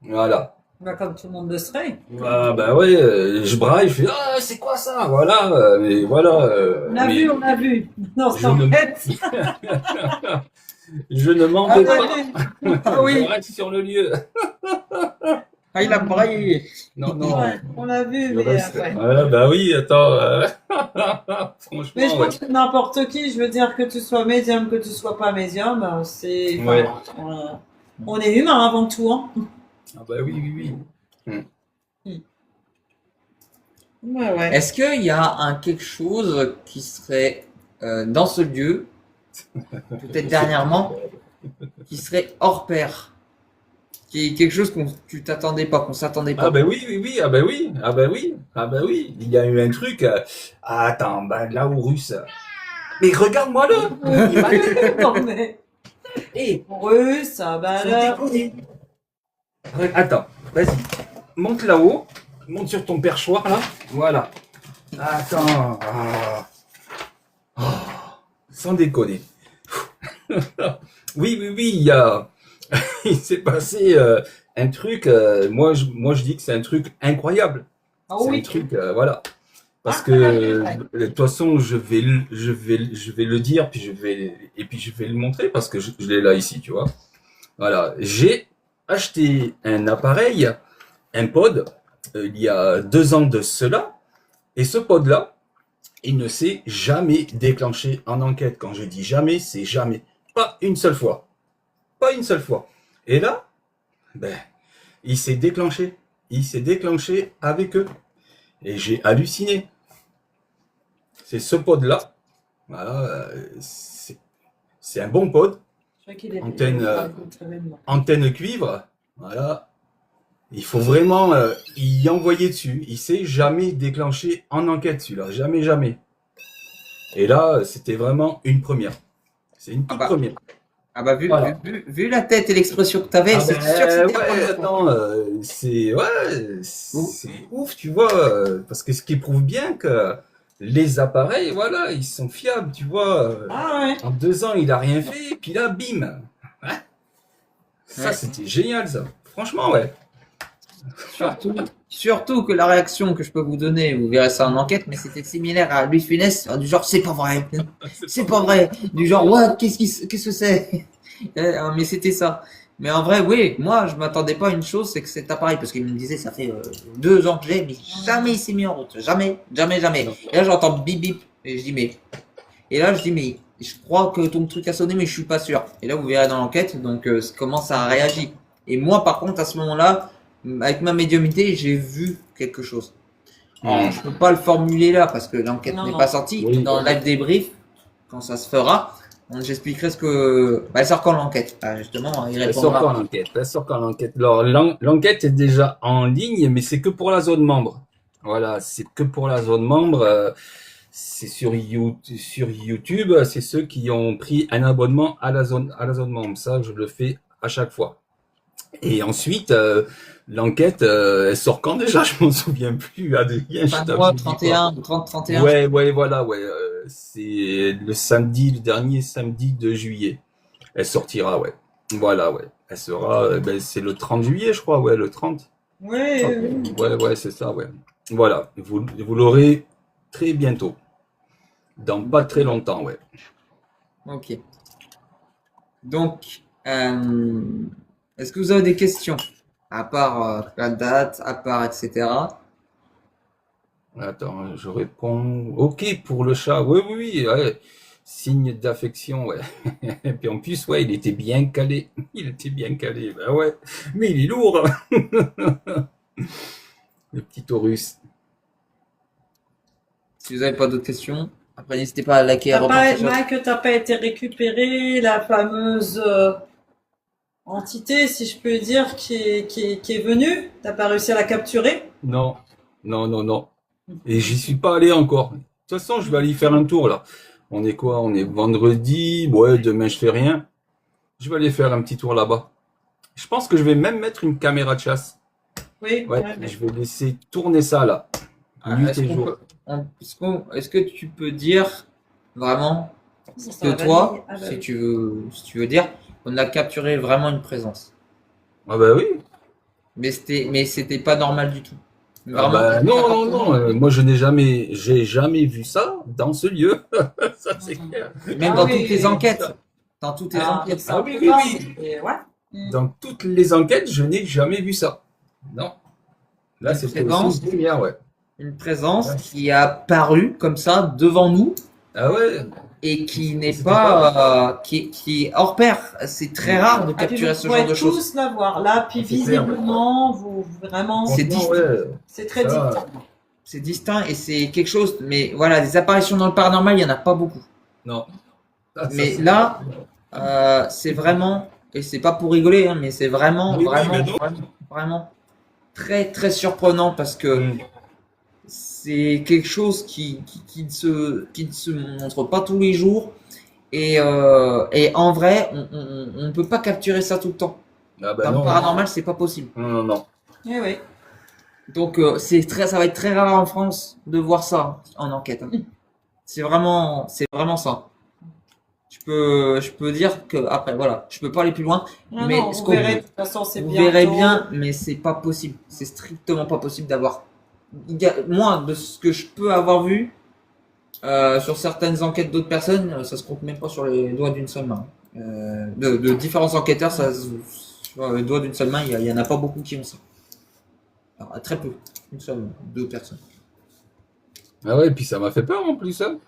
Voilà. Bah, comme tout le monde le serait. Ah bah ouais, je braille, je fais ah c'est quoi ça? Voilà, mais voilà. On a Mais vu, on a vu. Non, c'est je en ne, fait. je ne m'en On vais a pas. vu. Ah Je oui, reste sur le lieu. ah, il a braillé. Non, non, Ouais, on a vu, je mais reste. ouais. Ah bah oui, attends. Mais je Franchement, ouais. pense que n'importe qui, je veux dire que tu sois médium, que tu sois pas médium, c'est, Ouais. enfin, on est humain avant tout, hein. Ah bah oui, oui, oui. Ouais, ouais. Est-ce qu'il y a quelque chose qui serait dans ce lieu, peut-être dernièrement, qui serait hors pair, qui est quelque chose qu'on tu t'attendais pas, qu'on s'attendait Ah pas. bah oui, oui, oui, ah bah oui, ah bah oui, ah bah oui. Il y a eu un truc. Ah, attends, bah là où russe. Mais regarde-moi-le. Il m'a Non, mais, Eh, russe, ah bah sans là, déconner. Attends, vas-y. Monte là-haut. Monte sur ton perchoir là. Voilà. Attends. Ah. Ah. Sans déconner. Oui, oui, oui, il s'est passé un truc. Moi, je dis que c'est un truc incroyable. ah C'est un oui. truc, voilà. Parce Ah, que ouais. de toute façon, je vais le dire, puis je vais le montrer parce que je l'ai là ici, tu vois. Voilà. J'ai acheté un appareil, un pod, il y a 2 ans de cela, et ce pod-là, il ne s'est jamais déclenché en enquête. Quand je dis jamais, c'est jamais. Pas une seule fois. Pas une seule fois. Et là, ben, il s'est déclenché. Il s'est déclenché avec eux. Et j'ai halluciné. C'est ce pod-là. Voilà, c'est un bon pod. Je crois qu'il est Antenne, très belle. Antenne cuivre. Voilà. Il faut vraiment y envoyer dessus. Il s'est jamais déclenché en enquête, celui-là. Jamais, jamais. Et là, c'était vraiment une première. C'est une toute première. Ah bah vu, Voilà. vu la tête et l'expression que t'avais, Ah c'est ben, sûr que c'était ouais, la première fois. attends, c'est ouf, tu vois, parce que ce qui prouve bien que les appareils, voilà, ils sont fiables, tu vois. Ah ouais. En 2 ans, il a rien fait, et puis là, bim. Hein, ça, Ouais. c'était génial, ça. Franchement, ouais. Surtout que la réaction que je peux vous donner, vous verrez ça en enquête, mais c'était similaire à Louis Funès, du genre c'est pas vrai, c'est pas vrai, du genre what, qu'est-ce que c'est? Mais c'était ça. Mais en vrai, oui, moi je m'attendais pas à une chose, c'est que cet appareil, parce qu'il me disait ça fait 2 ans que j'ai, mais jamais il s'est mis en route, jamais, jamais, jamais. Et là j'entends bip bip, et je dis mais, et là je dis mais, je crois que ton truc a sonné, mais je suis pas sûr. Et là vous verrez dans l'enquête, donc comment ça a réagi. Et moi par contre à ce moment-là, avec ma médiumnité, j'ai vu quelque chose. Alors, je peux pas le formuler là parce que l'enquête Non, n'est non. pas sortie. Oui. Dans le live débrief, quand ça se fera, j'expliquerai ce que. Bah, elle sort quand l'enquête. Bah, justement, il Elle sort quand répondra. l'enquête? Elle sort quand l'enquête? Alors, l'enquête est déjà en ligne, mais c'est que pour la zone membre. Voilà, c'est que pour la zone membre. C'est sur YouTube, c'est ceux qui ont pris un abonnement à la zone membre. Ça, je le fais à chaque fois. Et ensuite, l'enquête, elle sort quand déjà? Je m'en souviens plus, Adrien. Fin de mois, 31, 30, 31. Ouais, voilà, ouais. C'est le dernier samedi de juillet. Elle sortira, ouais. Voilà, ouais. Elle sera, ben, c'est le 30 juillet, je crois, ouais, le 30. Oui, oui. Ouais, c'est ça, ouais. Voilà, vous l'aurez très bientôt. Dans pas très longtemps, ouais. Ok. Donc, est-ce que vous avez des questions? À part la date, à part etc. Attends, je réponds. Ok pour le chat. Oui, ouais. Signe d'affection, ouais. Et puis en plus, ouais, il était bien calé. Il était bien calé, bah ouais. Mais il est lourd, hein. Le petit Taurus. Si vous n'avez pas d'autres questions, après n'hésitez pas à liker et à repartager. Mike, t'as pas été récupéré la fameuse entité, si je peux dire, qui est venue? T'as pas réussi à la capturer? Non. Et j'y suis pas allé encore. De toute façon, je vais aller y faire un tour, là. On est quoi? On est vendredi. Ouais, demain, je fais rien. Je vais aller faire un petit tour là-bas. Je pense que je vais même mettre une caméra de chasse. Oui. Ouais, je vais laisser tourner ça, là. Nuit Est-ce et qu'on jour. peut- est-ce que tu peux dire vraiment Ça que va toi, valider. Ah bah si oui. tu veux dire, on a capturé vraiment une présence. Ah bah oui. Mais c'était pas normal du tout. Ah Vraiment. bah non. Moi, j'ai jamais vu ça dans ce lieu. Ça, c'est clair. Même Ah dans oui. toutes les enquêtes. Dans toutes les Ah, enquêtes. ça, oui. et ouais. Dans toutes les enquêtes, je n'ai jamais vu ça. Non. Là, Une c'était présence. aussi une lumière, ouais. Une présence Ouais. qui a apparu comme ça devant nous Ah ouais. et qui n'est C'était pas, qui est hors pair. C'est très rare de Ah, puis capturer vous ce pouvez genre de choses. tous la voir. Là, puis C'est clair. visiblement, vous vraiment, C'est Franchement, distinct. ouais. c'est très Ça, distinct. C'est distinct et c'est quelque chose. Mais voilà, des apparitions dans le paranormal, il y en a pas beaucoup. Non. Ah, ça, Mais c'est- là, c'est vraiment, et c'est pas pour rigoler, hein, mais c'est vraiment, Oui, vraiment, mais non. vraiment très très surprenant parce que Mm. c'est quelque chose qui ne se montre pas tous les jours et en vrai, on ne peut pas capturer ça tout le temps. Ah bah Dans le non. paranormal, c'est pas possible. Non. Eh oui. Donc ça va être très rare en France de voir ça en enquête, hein. C'est vraiment ça. Je peux dire que après voilà, je peux pas aller plus loin. Non, Mais non, ce vous qu'on- verrez, de toute façon, c'est Vous bientôt. verrez bien, mais c'est pas possible. C'est strictement pas possible d'avoir. Moi, de ce que je peux avoir vu sur certaines enquêtes d'autres personnes, ça se compte même pas sur les doigts d'une seule main. De différents enquêteurs, sur les doigts d'une seule main, il y en a pas beaucoup qui ont ça. Alors, très peu. Nous sommes 2 personnes. Ah ouais, puis ça m'a fait peur en plus, hein.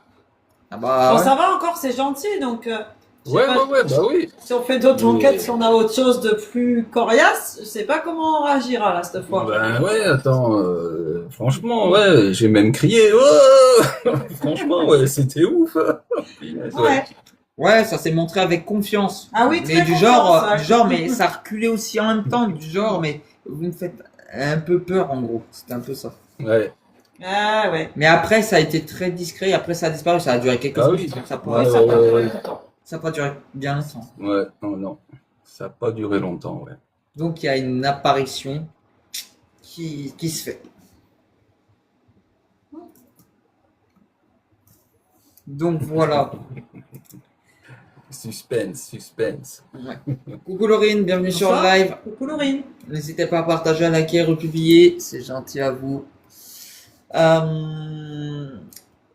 Ah bah Bon, ouais. ça va encore, c'est gentil, donc je sais Ouais, pas bah oui. si on fait d'autres Mais- enquêtes, si on a autre chose de plus coriace, je sais pas comment on réagira là cette fois. Ben ouais, attends, franchement, ouais, j'ai même crié. Oh franchement, ouais, c'était ouf. Punaise, Ouais. Ouais, ça s'est montré avec confiance. Ah oui, Mais très du confiance, genre, ça. mais ça reculait aussi en même temps, du genre, mais vous me faites un peu peur en gros. C'était un peu ça. Ouais. Ah ouais. Mais après, ça a été très discret. Après, ça a disparu. Ça a duré quelques Ah secondes. oui. Ça a pas, Ouais, ça a ouais, pas ouais, duré ouais. longtemps. Ça a pas duré bien longtemps. Ouais, non. Ça n'a pas duré longtemps, ouais. Donc, il y a une apparition qui se fait. Donc voilà. Suspense. Ouais. Coucou Laurine, bienvenue sur le Bonsoir. live. Coucou Laurine. N'hésitez pas à partager, à liker, republier. C'est gentil à vous.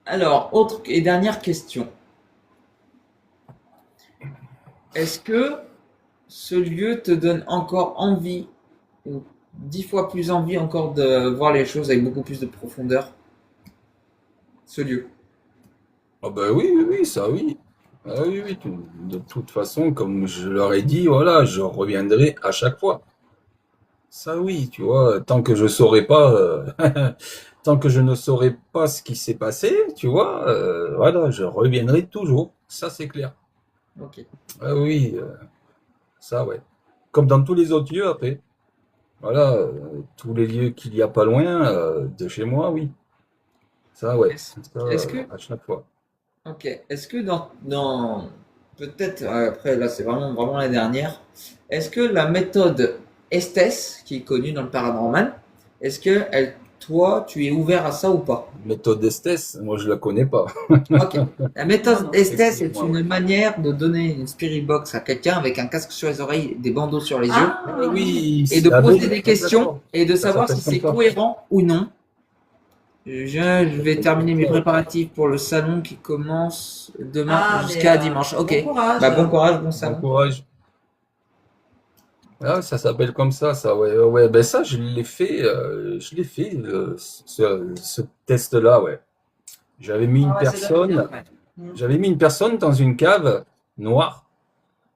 Alors, autre et dernière question. Est-ce que ce lieu te donne encore envie, ou 10 fois plus envie encore de voir les choses avec beaucoup plus de profondeur? Ce lieu. Ah bah oui, ça oui. Ah oui, de toute façon, comme je leur ai dit, voilà, je reviendrai à chaque fois. Ça oui, tu vois, tant que je saurais pas, tant que je ne saurais pas ce qui s'est passé, tu vois, voilà, je reviendrai toujours. Ça c'est clair. Ok. Ah oui, ça ouais. Comme dans tous les autres lieux après. Voilà, tous les lieux qu'il y a pas loin de chez moi, oui. Ça ouais. Est-ce Ça, est-ce que, à chaque fois. ok, est-ce que dans peut-être, après là c'est vraiment la dernière, est-ce que la méthode Estes, qui est connue dans le paranormal, est-ce que toi, tu es ouvert à ça ou pas? Méthode Estes, moi je la connais pas. Ok. La méthode Non, Estes est excuse-moi, une ouais. manière de donner une spirit box à quelqu'un avec un casque sur les oreilles, des bandeaux sur les yeux, Ah, Oui, et de ah poser oui, des questions et de ça savoir si s'appelle c'est comme ça. cohérent ou non. Je vais terminer mes préparatifs pour le salon qui commence demain ah, jusqu'à dimanche. Ok. Bon courage. Bah, bon courage, bon Bon salon. courage. Ah, ça s'appelle comme ça, ouais, ouais. Ben ça, je l'ai fait, ce test-là, ouais. J'avais mis une Ah ouais, c'est personne, ouais. j'avais mis une personne dans une cave noire.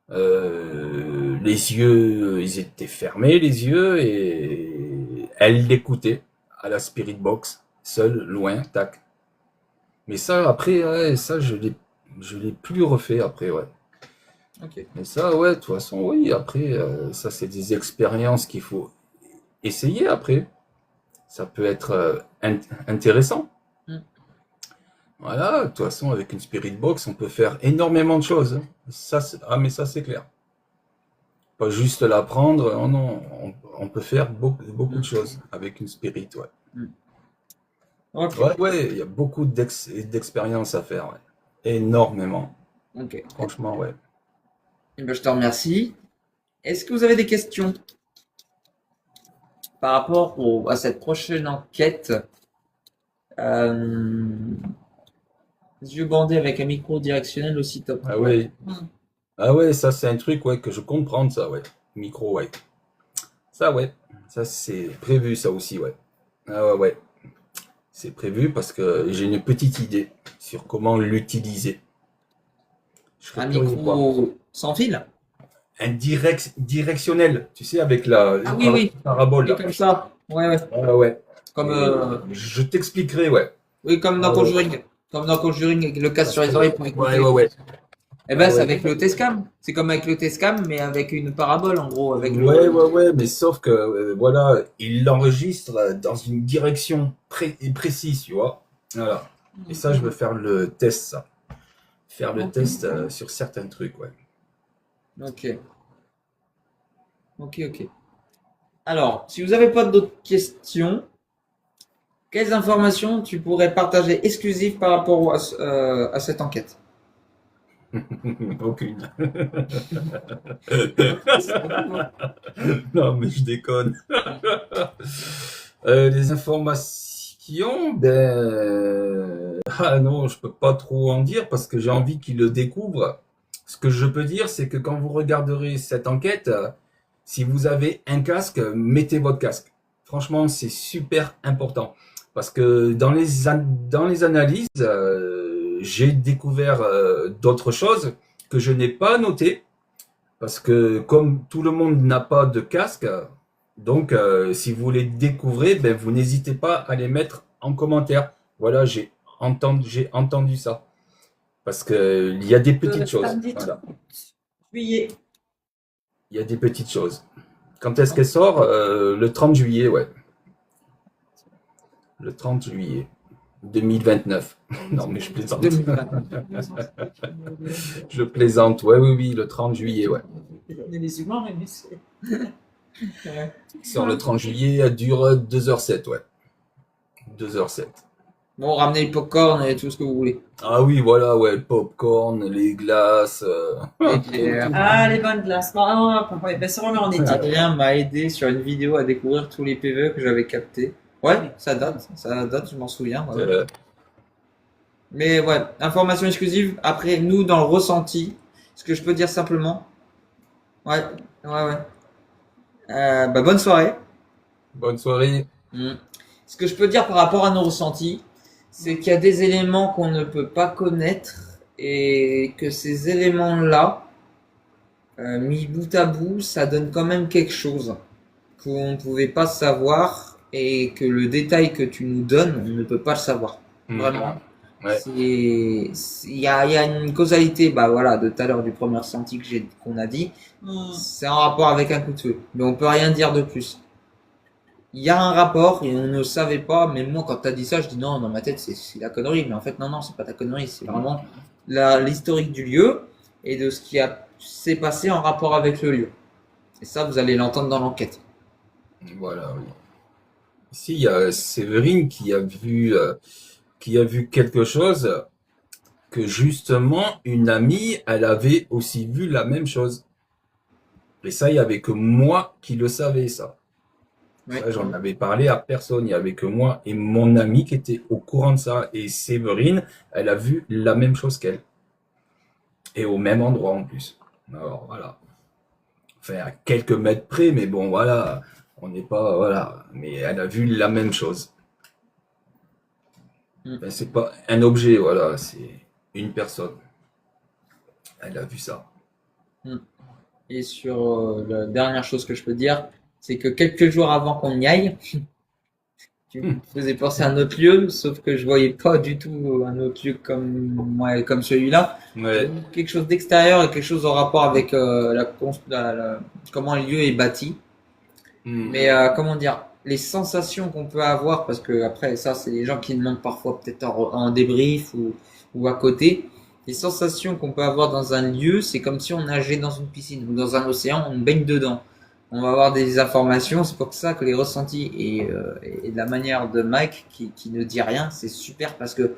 Les yeux, ils étaient fermés, les yeux, et elle l'écoutait à la spirit box, seule, loin, tac. Mais ça, après, ouais, ça, je l'ai plus refait après, ouais. Ok. Mais ça, ouais, de toute façon, oui, après, ça, c'est des expériences qu'il faut essayer après. Ça peut être intéressant. Mm. Voilà, de toute façon, avec une spirit box, on peut faire énormément de choses. Ça, mais ça, c'est clair. Pas juste la prendre, oh non, on peut faire beaucoup de choses avec une spirit, ouais. Ok. Ouais, il y a beaucoup d'expériences à faire, ouais. Énormément. Ok. Franchement, ouais. Eh ben, je te remercie. Est-ce que vous avez des questions par rapport à cette prochaine enquête? Euh, Yeux bandés avec un micro directionnel aussi top. Ah ouais. Mm. Ah ouais, ça c'est un truc ouais que je comprends ça ouais. Micro ouais. Ça ouais. Ça c'est prévu ça aussi ouais. Ah ouais ouais. C'est prévu parce que j'ai une petite idée sur comment l'utiliser. Je serais Un curieux de voir. micro sans fil? Un directionnel, tu sais avec la Ah oui, oui. parabole Oui, là. comme ça. Ouais, ouais. Ah ouais. Comme, Je t'expliquerai ouais. oui, comme dans Ah ouais. Conjuring. Comme dans Conjuring avec le casque sur les oreilles pour écouter. Ouais. Eh ben, Ah c'est ouais. avec le T-Scam. C'est comme avec le T-Scam, mais avec une parabole, en gros, avec Ouais, mais sauf que, voilà, il l'enregistre dans une direction précise, tu vois. Voilà. Et ça, je veux faire le test, ça. Faire le test sur certains trucs, ouais. Ok. Ok. Alors, si vous n'avez pas d'autres questions, quelles informations tu pourrais partager exclusives par rapport à cette enquête? Aucune. Non, mais je déconne. Les informations, ah non, je peux pas trop en dire parce que j'ai envie qu'ils le découvrent. Ce que je peux dire, c'est que quand vous regarderez cette enquête, si vous avez un casque, mettez votre casque. franchement, c'est super important. Parce que dans les analyses, j'ai découvert d'autres choses que je n'ai pas notées. Parce que comme tout le monde n'a pas de casque, donc si vous les découvrez, ben, vous n'hésitez pas à les mettre en commentaire. Voilà, j'ai entendu ça. Parce que il y a des petites choses. Samedi Voilà. 30 juillet. Il y a des petites choses. Quand est-ce qu'elle sort? Le 30 juillet, ouais. Le 30 juillet 2029. Non, mais je plaisante. 2020. Je plaisante. Ouais, oui, oui, le 30 juillet, ouais. On est les humains, mais c'est... Sur le 30 juillet, elle dure 2h07, ouais. 2h07. Bon, ramenez le popcorn et tout ce que vous voulez. Ah oui, voilà, ouais, le popcorn, les glaces. Éclair. Ah, les bonnes glaces. Ouais, ben, ça remet en éthique. Adrien m'a aidé sur une vidéo à découvrir tous les PVE que j'avais captés. Ouais, ça date, je m'en souviens. Ouais. Mais ouais, information exclusive. Après, nous, dans le ressenti, ce que je peux dire simplement. Ouais. Bah, bonne soirée. Bonne soirée. Ce que je peux dire par rapport à nos ressentis, c'est qu'il y a des éléments qu'on ne peut pas connaître et que ces éléments-là, mis bout à bout, ça donne quand même quelque chose qu'on ne pouvait pas savoir et que le détail que tu nous donnes, on ne peut pas le savoir. Vraiment. Ouais. Il y a une causalité, bah voilà, de tout à l'heure du premier ressenti qu'on a dit. C'est en rapport avec un coup de feu, mais on peut rien dire de plus. Il y a un rapport et on ne savait pas, mais moi quand t'as dit ça, je dis non, dans ma tête c'est la connerie, mais en fait non, c'est pas ta connerie, c'est vraiment l'historique du lieu et de ce qui s'est passé en rapport avec le lieu. Et ça, vous allez l'entendre dans l'enquête. Voilà, oui. Ici, il y a Séverine qui a vu quelque chose que justement une amie, elle avait aussi vu la même chose. Et ça, il y avait que moi qui le savais, ça. Ouais. Ça, j'en avais parlé à personne. Il y avait que moi et mon ami qui étaient au courant de ça. Et Séverine, elle a vu la même chose qu'elle. Et au même endroit en plus. Alors voilà. Enfin, à quelques mètres près, mais bon, voilà. On n'est pas, voilà. Mais elle a vu la même chose. Ben, c'est pas un objet, voilà. C'est une personne. Elle a vu ça. Et sur la dernière chose que je peux dire, c'est que quelques jours avant qu'on y aille, tu me faisais penser à un autre lieu, sauf que je voyais pas du tout un autre lieu comme celui-là. Ouais. Quelque chose d'extérieur et quelque chose en rapport avec comment le lieu est bâti. Mais comment dire, les sensations qu'on peut avoir, parce que après ça, c'est les gens qui demandent parfois peut-être en débrief ou à côté. Les sensations qu'on peut avoir dans un lieu, c'est comme si on nageait dans une piscine ou dans un océan, on baigne dedans. On va avoir des informations, c'est pour ça que les ressentis et la manière de Mike qui ne dit rien, c'est super parce que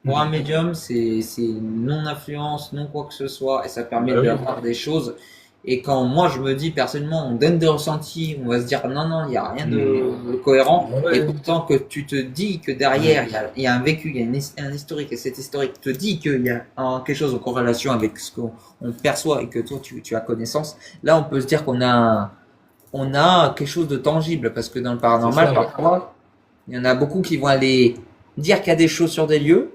pour un médium, c'est non-influence, non quoi que ce soit, et ça permet d'avoir des choses. Et quand moi je me dis personnellement, on donne des ressentis, on va se dire non, il n'y a rien de cohérent. Et pourtant que tu te dis que derrière, il y a un vécu, il y a un historique, et cet historique te dit qu'il y a quelque chose en corrélation avec ce qu'on perçoit et que toi tu as connaissance. Là, on peut se dire qu'on a quelque chose de tangible, parce que dans le paranormal, parfois, il y en a beaucoup qui vont aller dire qu'il y a des choses sur des lieux.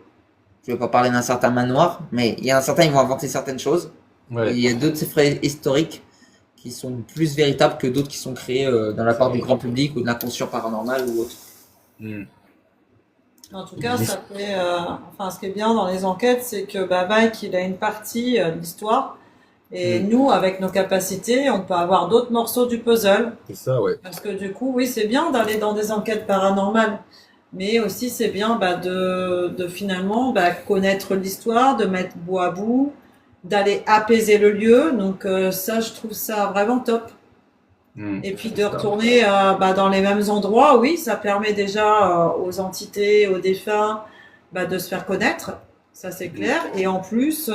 Je ne vais pas parler d'un certain manoir, mais il y a un certain, ils vont inventer certaines choses. Ouais. Et il y a d'autres faits historiques qui sont plus véritables que d'autres qui sont créés dans la part du grand public ou de l'inconscient paranormal ou autre. En tout cas, ça fait, ce qui est bien dans les enquêtes, c'est que Mike, il a une partie de l'histoire. Et nous, avec nos capacités, on peut avoir d'autres morceaux du puzzle. C'est ça, ouais. Parce que du coup, oui, c'est bien d'aller dans des enquêtes paranormales. Mais aussi, c'est bien de finalement connaître l'histoire, de mettre bout à bout, d'aller apaiser le lieu. Donc ça, je trouve ça vraiment top. Et puis de retourner dans les mêmes endroits, oui, ça permet déjà aux entités, aux défunts, de se faire connaître. Ça, c'est clair. Et en plus...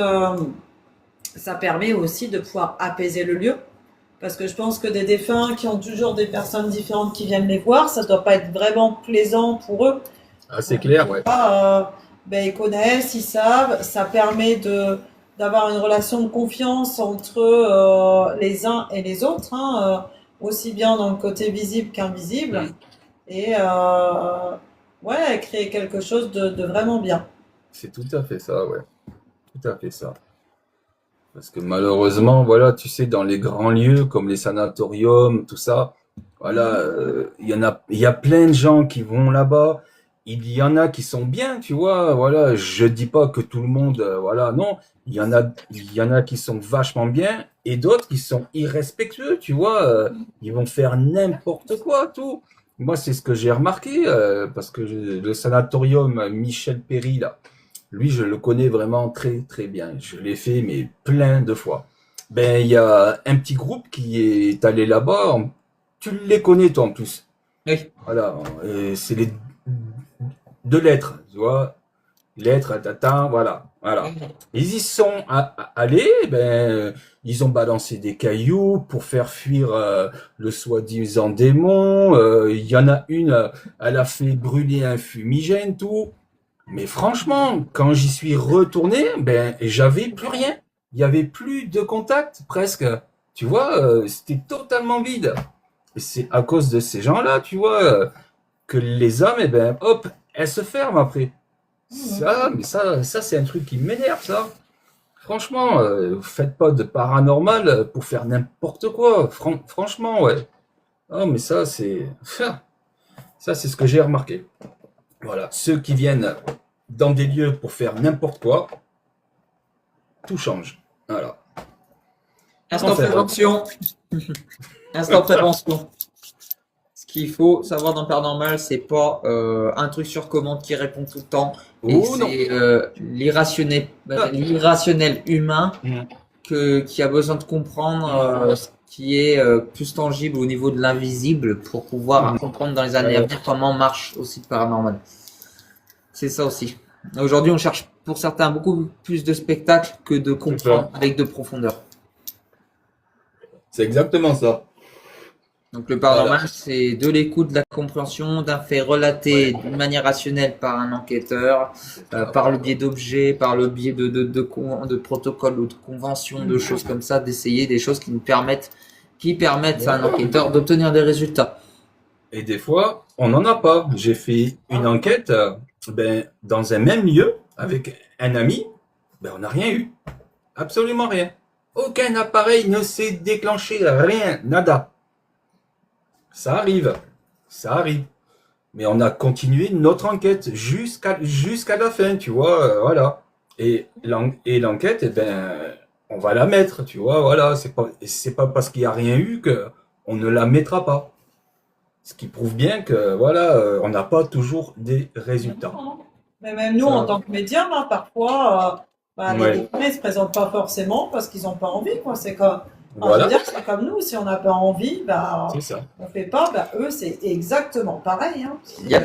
ça permet aussi de pouvoir apaiser le lieu. Parce que je pense que des défunts qui ont toujours des personnes différentes qui viennent les voir, ça doit pas être vraiment plaisant pour eux. Ah, c'est clair, ouais. Ils connaissent, ils savent. Ça permet d'avoir une relation de confiance entre les uns et les autres, aussi bien dans le côté visible qu'invisible. et ouais, créer quelque chose de vraiment bien. C'est tout à fait ça, ouais. Tout à fait ça. Parce que malheureusement, voilà, tu sais, dans les grands lieux comme les sanatoriums, tout ça, voilà, Mhm. il y a plein de gens qui vont là-bas. Il y en a qui sont bien, tu vois. Voilà, je dis pas que tout le monde, voilà, non. Il y en a qui sont vachement bien et d'autres qui sont irrespectueux, tu vois. Ils vont faire n'importe quoi, tout. Moi, c'est ce que j'ai remarqué parce que le sanatorium Michel Péry là. Lui, je le connais vraiment très très bien. Je l'ai fait mais plein de fois. Ben, il y a un petit groupe qui est allé là-bas. Tu les connais toi en plus. Oui. Voilà, c'est les deux lettres, tu vois. Lettres, tata, voilà, voilà. Ils y sont allés, ben, ils ont balancé des cailloux pour faire fuir le soi-disant démon. Il y en a une, elle a fait brûler un fumigène, tout. Mais franchement, quand j'y suis retourné, ben j'avais plus rien. Il y avait plus de contact presque. Tu vois, c'était totalement vide. Et c'est à cause de ces gens-là, tu vois, que les âmes, eh ben hop, elles se ferment après. Mhm. Ça c'est un truc qui m'énerve, ça. Franchement, vous faites pas de paranormal pour faire n'importe quoi. Franchement, ouais. Ah, mais ça c'est ce que j'ai remarqué. Voilà, ceux qui viennent dans des lieux pour faire n'importe quoi, tout change. Voilà. Instant Enfin, prévention. Instant prévention. Ce qu'il faut savoir dans le paranormal, c'est pas un truc sur commande qui répond tout le temps. Et oh non. c'est l'irrationnel humain Mm. qui a besoin de comprendre ce qui est plus tangible au niveau de l'invisible pour pouvoir Mm. comprendre dans les années à venir comment marche aussi le paranormal. C'est ça aussi. Aujourd'hui, on cherche pour certains beaucoup plus de spectacles que de comprendre avec de profondeur. C'est exactement ça. Donc le Voilà. paranormal, c'est de l'écoute, de la compréhension d'un fait relaté d'une manière rationnelle par un enquêteur, par le biais d'objets, par le biais de protocoles ou de conventions, de choses comme ça, d'essayer des choses qui permettent à un enquêteur d'obtenir des résultats. Et des fois, on n'en a pas. J'ai fait une enquête ben, dans un même lieu avec un ami. Ben, on n'a rien eu. Absolument rien. Aucun appareil ne s'est déclenché. Rien. Nada. Ça arrive. Ça arrive. Mais on a continué notre enquête jusqu'à la fin, tu vois, voilà. Et l'enquête, eh ben, on va la mettre, tu vois, voilà. C'est pas parce qu'il y a rien eu que on ne la mettra pas. Ce qui prouve bien que, voilà, on n'a pas toujours des résultats. Mais même nous, en Ça, tant que médium, hein, parfois, bah, les Ouais, défunts ne se présentent pas forcément parce qu'ils n'ont pas envie, quoi. C'est comme, enfin, je veux voilà, dire, c'est comme nous, si on n'a pas envie, bah, c'est ça. on fait pas, bah, eux, c'est exactement pareil, hein. il y a,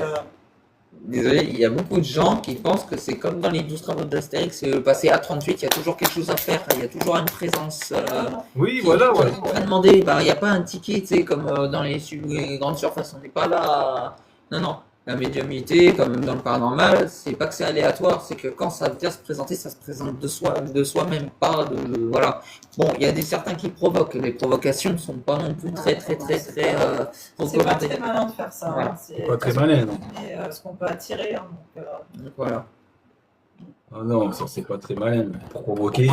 désolé, il y a beaucoup de gens qui pensent que c'est comme dans les 12 travaux d'Astérix, c'est le passé à 38, il y a toujours quelque chose à faire, il y a toujours une présence Oui, voilà, ouais. on va demander, bah, il n'y a pas un ticket, tu sais, comme dans les grandes surfaces, on n'est pas là. Non, non. La médiumnité, comme dans le paranormal, c'est pas que c'est aléatoire, c'est que quand ça vient se présenter, ça se présente de soi-même, pas de, voilà. Bon, il y a certains qui provoquent, les provocations ne sont pas non plus très C'est pas recommandées. très malin de faire ça, Voilà. hein. C'est pas très malin, non. Ce qu'on peut attirer, hein, donc, Donc, voilà. Ah non, ça c'est pas très malin. Provoquer.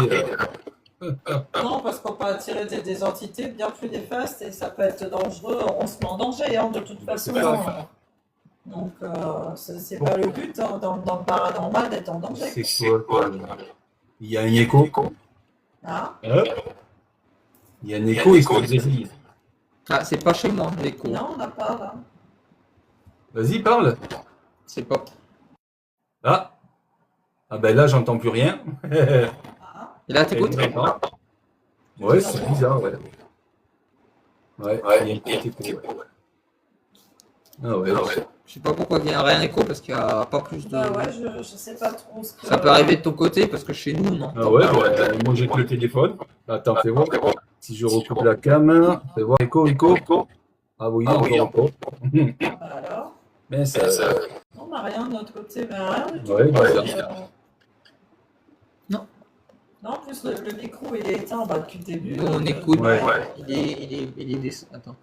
non, parce qu'on peut attirer des entités bien plus néfastes et ça peut être dangereux. On se met en danger, hein, de toute façon. C'est ça. Hein. Donc, c'est pas le but hein, dans le paranormal d'être en danger. C'est quoi? Il y a un écho. Hein? Hein? Il y a un écho, il se désire. Ah, c'est pas chez moi, l'écho. Non, on n'a pas là. Vas-y, parle. C'est pas. Ah. Ah ben là, j'entends plus rien. Ah, Et là, t'écoutes? Ouais, c'est bizarre, ouais. Ouais, il y a un petit écho, ouais. Ah ouais. Je sais pas pourquoi il y a rien écho, parce qu'il n'y a pas plus de. bah ouais, je sais pas trop ce que. Ça peut arriver de ton côté, parce que chez nous, non. Ah ouais, moi j'ai que le téléphone. Attends, fais voir. Si je recoupe la cam, fais voir. Écho. Ah oui, encore écho. Bah alors, Mais ça. on n'a rien de notre côté, mais rien du tout. Ouais, Euh, Non. Non, en plus, le micro il est éteint depuis le début. Nous, on écoute. Ouais. Il est. Attends.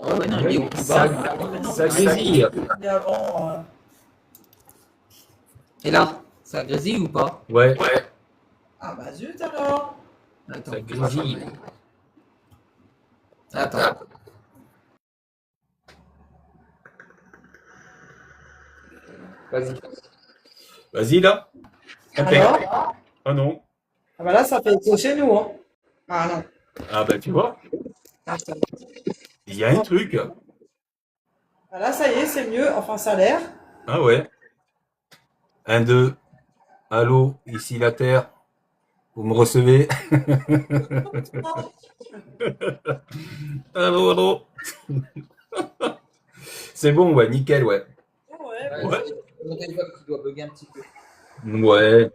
Ouais, ouais, non, il est au plus Ça, bas. ça grésille. Et avant, Et là, ça grésille ou pas? Ouais, ah bah zut alors. Attends, ça grésille. attends. Vas-y. Vas-y là. Impec. Alors? Ah non. Ah bah là, ça fait écho chez nous, hein. Ah non. Ah ben tu vois, Attends. il y a un truc. Ah là, ça y est, c'est mieux. Enfin, ça a l'air. Ah ouais. Un, deux. Allô, ici la Terre. Vous me recevez? Allô, allô. C'est bon, ouais, nickel, ouais. Ah ouais, Ouais. C'est mon téléphone qui doit bugger un petit peu. Ouais.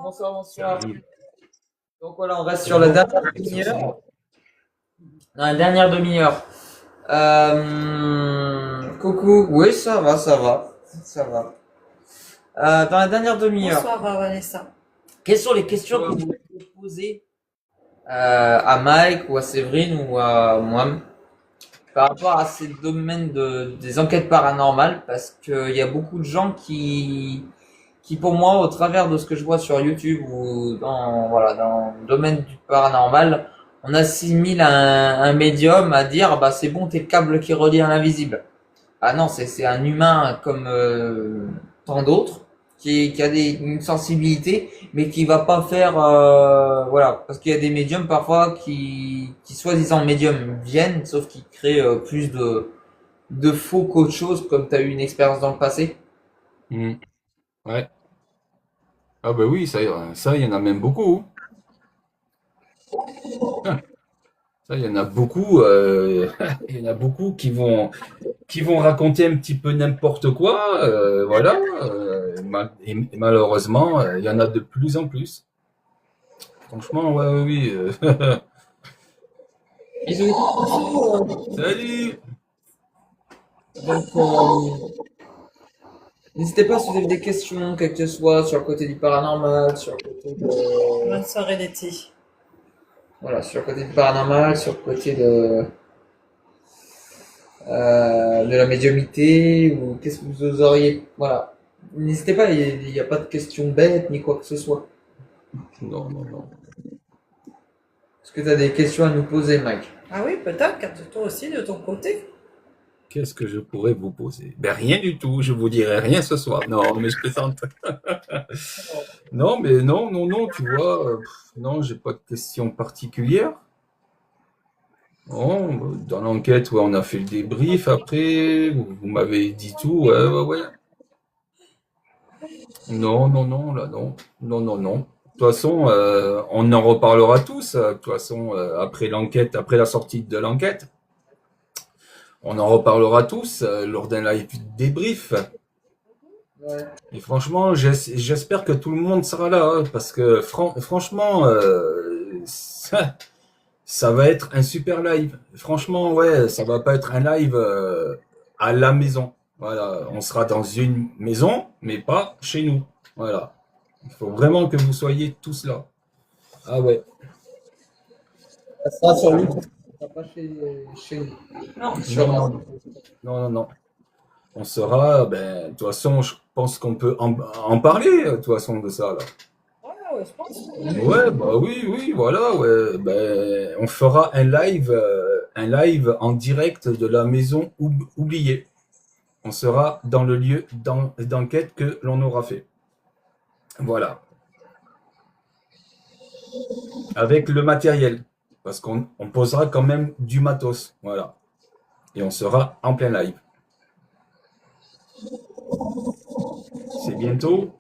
bonsoir. Bonsoir, Ça bonsoir. arrive. Donc voilà, on reste sur la dernière demi-heure. Dans la dernière demi-heure. Coucou. Oui, ça va, ça va. Ça va. Dans la dernière demi-heure, Bonsoir, Vanessa. quelles sont les questions que vous voulez poser à Mike ou à Séverine ou à moi par rapport à ces domaines des enquêtes paranormales? Parce qu'il y a beaucoup de gens qui pour moi, au travers de ce que je vois sur YouTube ou dans le domaine du paranormal, on assimile un médium à dire, bah, c'est bon, t'es le câble qui relie à l'invisible. Ah non, c'est un humain comme tant d'autres, qui a une sensibilité, mais qui va pas faire, voilà, parce qu'il y a des médiums parfois qui soi-disant médiums viennent, sauf qu'ils créent plus de faux qu'autre chose, comme tu as eu une expérience dans le passé. Hmm. Ouais. Ah ben oui, ça, il y en a même beaucoup. Ça, il y en a beaucoup. Il y en a beaucoup qui vont raconter un petit peu n'importe quoi. Voilà. Et malheureusement, il y en a de plus en plus. Franchement, ouais, ouais, oui. Bisous. Salut! Donc, n'hésitez pas si vous avez des questions, quelles que ce soit, sur le côté du paranormal, sur le côté Bonne soirée d'été. voilà, sur le côté du paranormal, sur le côté de la médiumnité, ou qu'est-ce que vous auriez, voilà. N'hésitez pas, il n'y a pas de questions bêtes, ni quoi que ce soit. Non, non, non. Est-ce que tu as des questions à nous poser, Mike? Ah oui, peut-être, car toi aussi de ton côté. Qu'est-ce que je pourrais vous poser? Ben rien du tout, je vous dirai rien ce soir. Non, mais je plaisante. Non, mais non, non, non, tu vois, non, j'ai pas de questions particulières. Non, dans l'enquête, ouais, on a fait le débrief après, vous m'avez dit tout, ouais, ouais, ouais. Non, non, non, là, non, non, non, non. De toute façon, on en reparlera tous, de toute façon, après l'enquête, après la sortie de l'enquête. On en reparlera tous lors d'un live débrief. Ouais. Et franchement, j'espère que tout le monde sera là, hein, parce que franchement, ça va être un super live. Franchement, ouais, ça va pas être un live à la maison. Voilà, on sera dans une maison, mais pas chez nous. Voilà. Il faut vraiment que vous soyez tous là. Ah ouais. Ça sera sur lui, ça sera pas chez nous. Non. Non, Sûrement. non, non, non, non. On sera, ben, de toute façon, je pense qu'on peut en parler, de toute façon, de ça, là. Ouais, ouais, je pense. Ouais, bah oui, oui, voilà, ouais. Ben, on fera un live en direct de la maison oubliée. On sera dans le lieu d'enquête que l'on aura fait. Voilà. Avec le matériel. Parce qu'on posera quand même du matos. Voilà. Et on sera en plein live. C'est bientôt.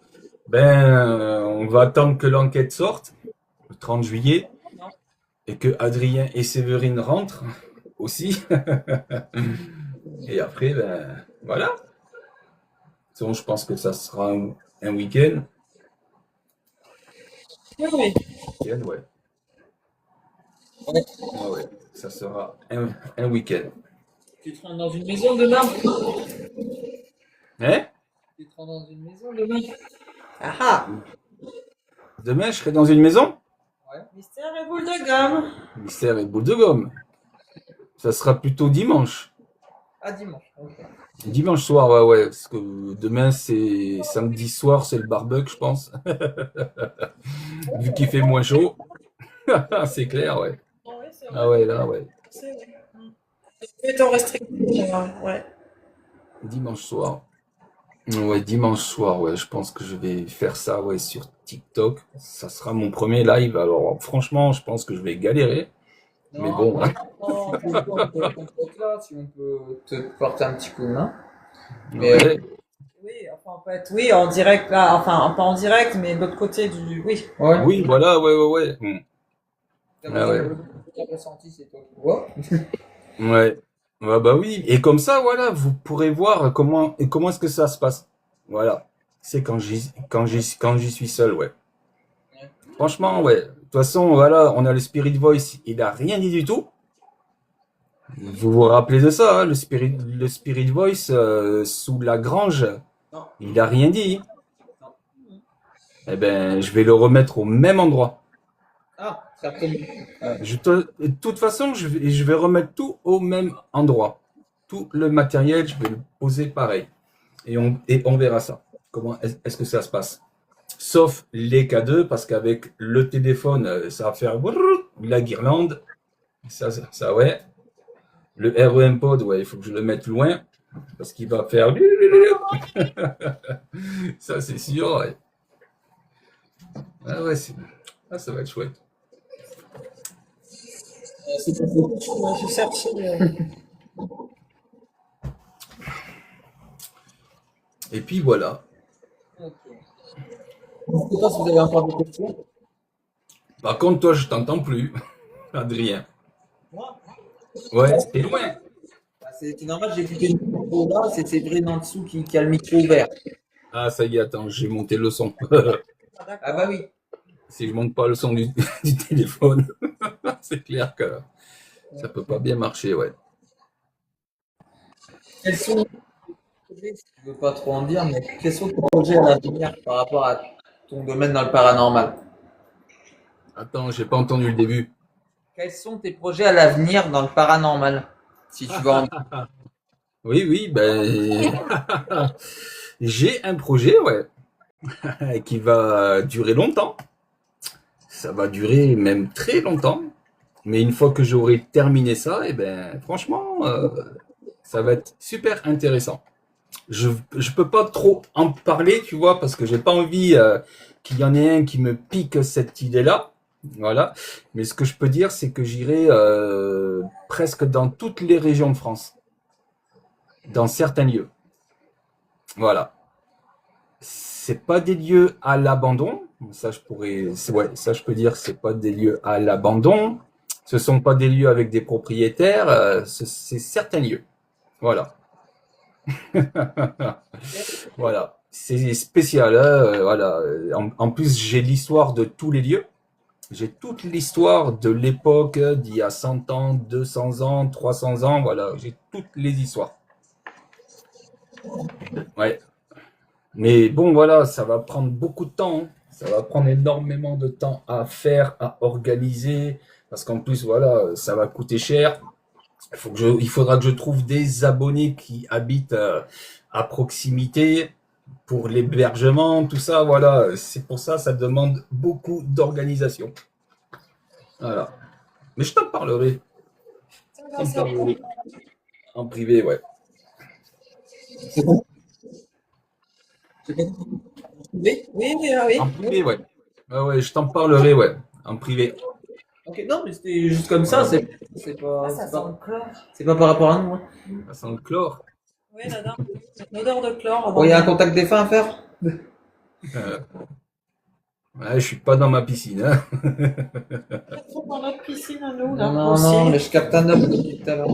Ben, on va attendre que l'enquête sorte, le 30 juillet, et que Adrien et Séverine rentrent aussi. Et après, ben, voilà. Donc, je pense que ça sera un week-end. Oui, oui. Week-end, ouais. Ouais. Ah ouais, ça sera un week-end. Tu te rends dans une maison demain? Hein? Tu te rends dans une maison demain? Ah ah. Demain, je serai dans une maison? Mystère et boule de gomme. Mystère et boule de gomme. Ça sera plutôt dimanche. Ah, dimanche. Ok. Dimanche soir, ouais, ouais. Parce que demain, c'est samedi soir, c'est le barbecue, je pense. Vu qu'il fait moins chaud. C'est clair, ouais. Oh, oui, c'est Ah vrai. ouais, là, ouais. C'est vrai. C'est en restriction. Ouais. Dimanche soir. Ouais, dimanche soir, ouais. Je pense que je vais faire ça, ouais, sur TikTok. Ça sera mon premier live. Alors, franchement, je pense que je vais galérer. Mais Non, bon, hein. non, on peut être là si on peut te porter un petit coup de main. Mais Ouais. Oui, enfin, en fait, oui, en direct, là, enfin, pas en direct, mais de l'autre côté du. Oui. ouais. Oui, voilà, ouais, ouais, ouais. Ah ouais. Le ressenti, c'est toi qui vois. Ouais. Ouais, bah oui. Et comme ça, voilà, vous pourrez voir comment est-ce que ça se passe. Voilà. C'est quand j'y suis seul, ouais. Franchement, ouais. De toute façon, voilà, on a le Spirit Voice, il a rien dit du tout. Vous vous rappelez de ça, hein, le Spirit Voice sous la grange, Non. il a rien dit. Eh ben, je vais le remettre au même endroit. Ah, certainement. De toute façon, je vais remettre tout au même endroit. Tout le matériel, je vais le poser pareil. Et on verra ça. Comment est-ce que ça se passe? Sauf les K2, parce qu'avec le téléphone, ça va faire la guirlande. Ça ouais. Le REM pod, ouais, il faut que je le mette loin, parce qu'il va faire. Ça, c'est sûr, ouais. Ah ouais, ça va être chouette. Je cherche. Et puis voilà. Ok. Je ne sais pas si vous avez encore des questions. Par contre, toi, je t'entends plus, Adrien. Moi, Ouais, t'es loin. c'est normal, j'ai écouté le micro là, c'est Séverine en dessous qui a le micro ouvert. Ah, ça y est, attends, j'ai monté le son. Ah bah oui. Si je monte pas le son du téléphone, c'est clair que ça peut pas bien marcher, ouais. Quels sont tes projets, si tu veux pas trop en dire, mais quels sont tes projets à l'avenir par rapport à ton domaine dans le paranormal? Attends, j'ai pas entendu le début. Quels sont tes projets à l'avenir dans le paranormal? Si tu vas en... Oui, oui, ben, j'ai un projet, ouais, qui va durer longtemps. Ça va durer même très longtemps. Mais une fois que j'aurai terminé ça, eh ben, franchement, ça va être super intéressant. Je peux pas trop en parler, tu vois, parce que j'ai pas envie qu'il y en ait un qui me pique cette idée-là. Voilà. Mais ce que je peux dire, c'est que j'irai presque dans toutes les régions de France, dans certains lieux. Voilà. C'est pas des lieux à l'abandon. Ça, ouais, ça, je peux dire, c'est pas des lieux à l'abandon. Ce sont pas des lieux avec des propriétaires. C'est certains lieux. Voilà. Voilà. C'est spécial. Hein, voilà. En plus, j'ai l'histoire de tous les lieux. J'ai toute l'histoire de l'époque d'il y a 100 ans, 200 ans, 300 ans. Voilà. J'ai toutes les histoires. Ouais. Mais bon, voilà, ça va prendre beaucoup de temps. Hein. Ça va prendre énormément de temps à faire, à organiser. Parce qu'en plus, voilà, ça va coûter cher. Il faudra que je trouve des abonnés qui habitent à proximité pour l'hébergement, tout ça. Voilà, c'est pour ça, ça demande beaucoup d'organisation. Voilà. Mais je t'en parlerai. Je t'en parlerai. En privé, ouais. C'est bon? C'est bon? Oui, oui, oui, ah oui. En privé, ouais. Ouais, ouais, je t'en parlerai, ouais. En privé. Ok, non, mais c'était juste comme ça, c'est pas, Ah, ça c'est sent pas, le chlore. c'est pas par rapport à nous. Hein. Ça sent le chlore. Oui, là-dedans. L'odeur de chlore. Bon, il y a un contact défunt à faire? Ouais, je suis pas dans ma piscine. Hein. Dans notre piscine à nous, Non, là, non, aussi. non, mais je capte un œuf depuis tout à l'heure.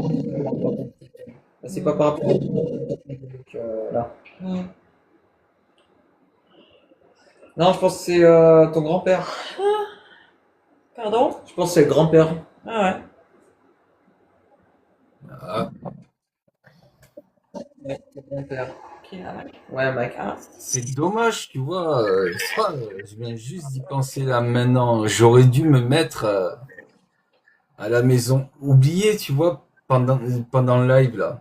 Là, c'est pas par rapport à nous. Donc, là. Mm. Non, je pense que c'est ton grand-père. Pardon? Je pense que c'est le grand-père. Ah ouais. Ah, Ouais, c'est le grand-père. Qui a- Ouais, mec. Ah. c'est dommage, tu vois. Ça, je viens juste d'y penser là maintenant. J'aurais dû me mettre à la maison. Oublié, tu vois. pendant le live là.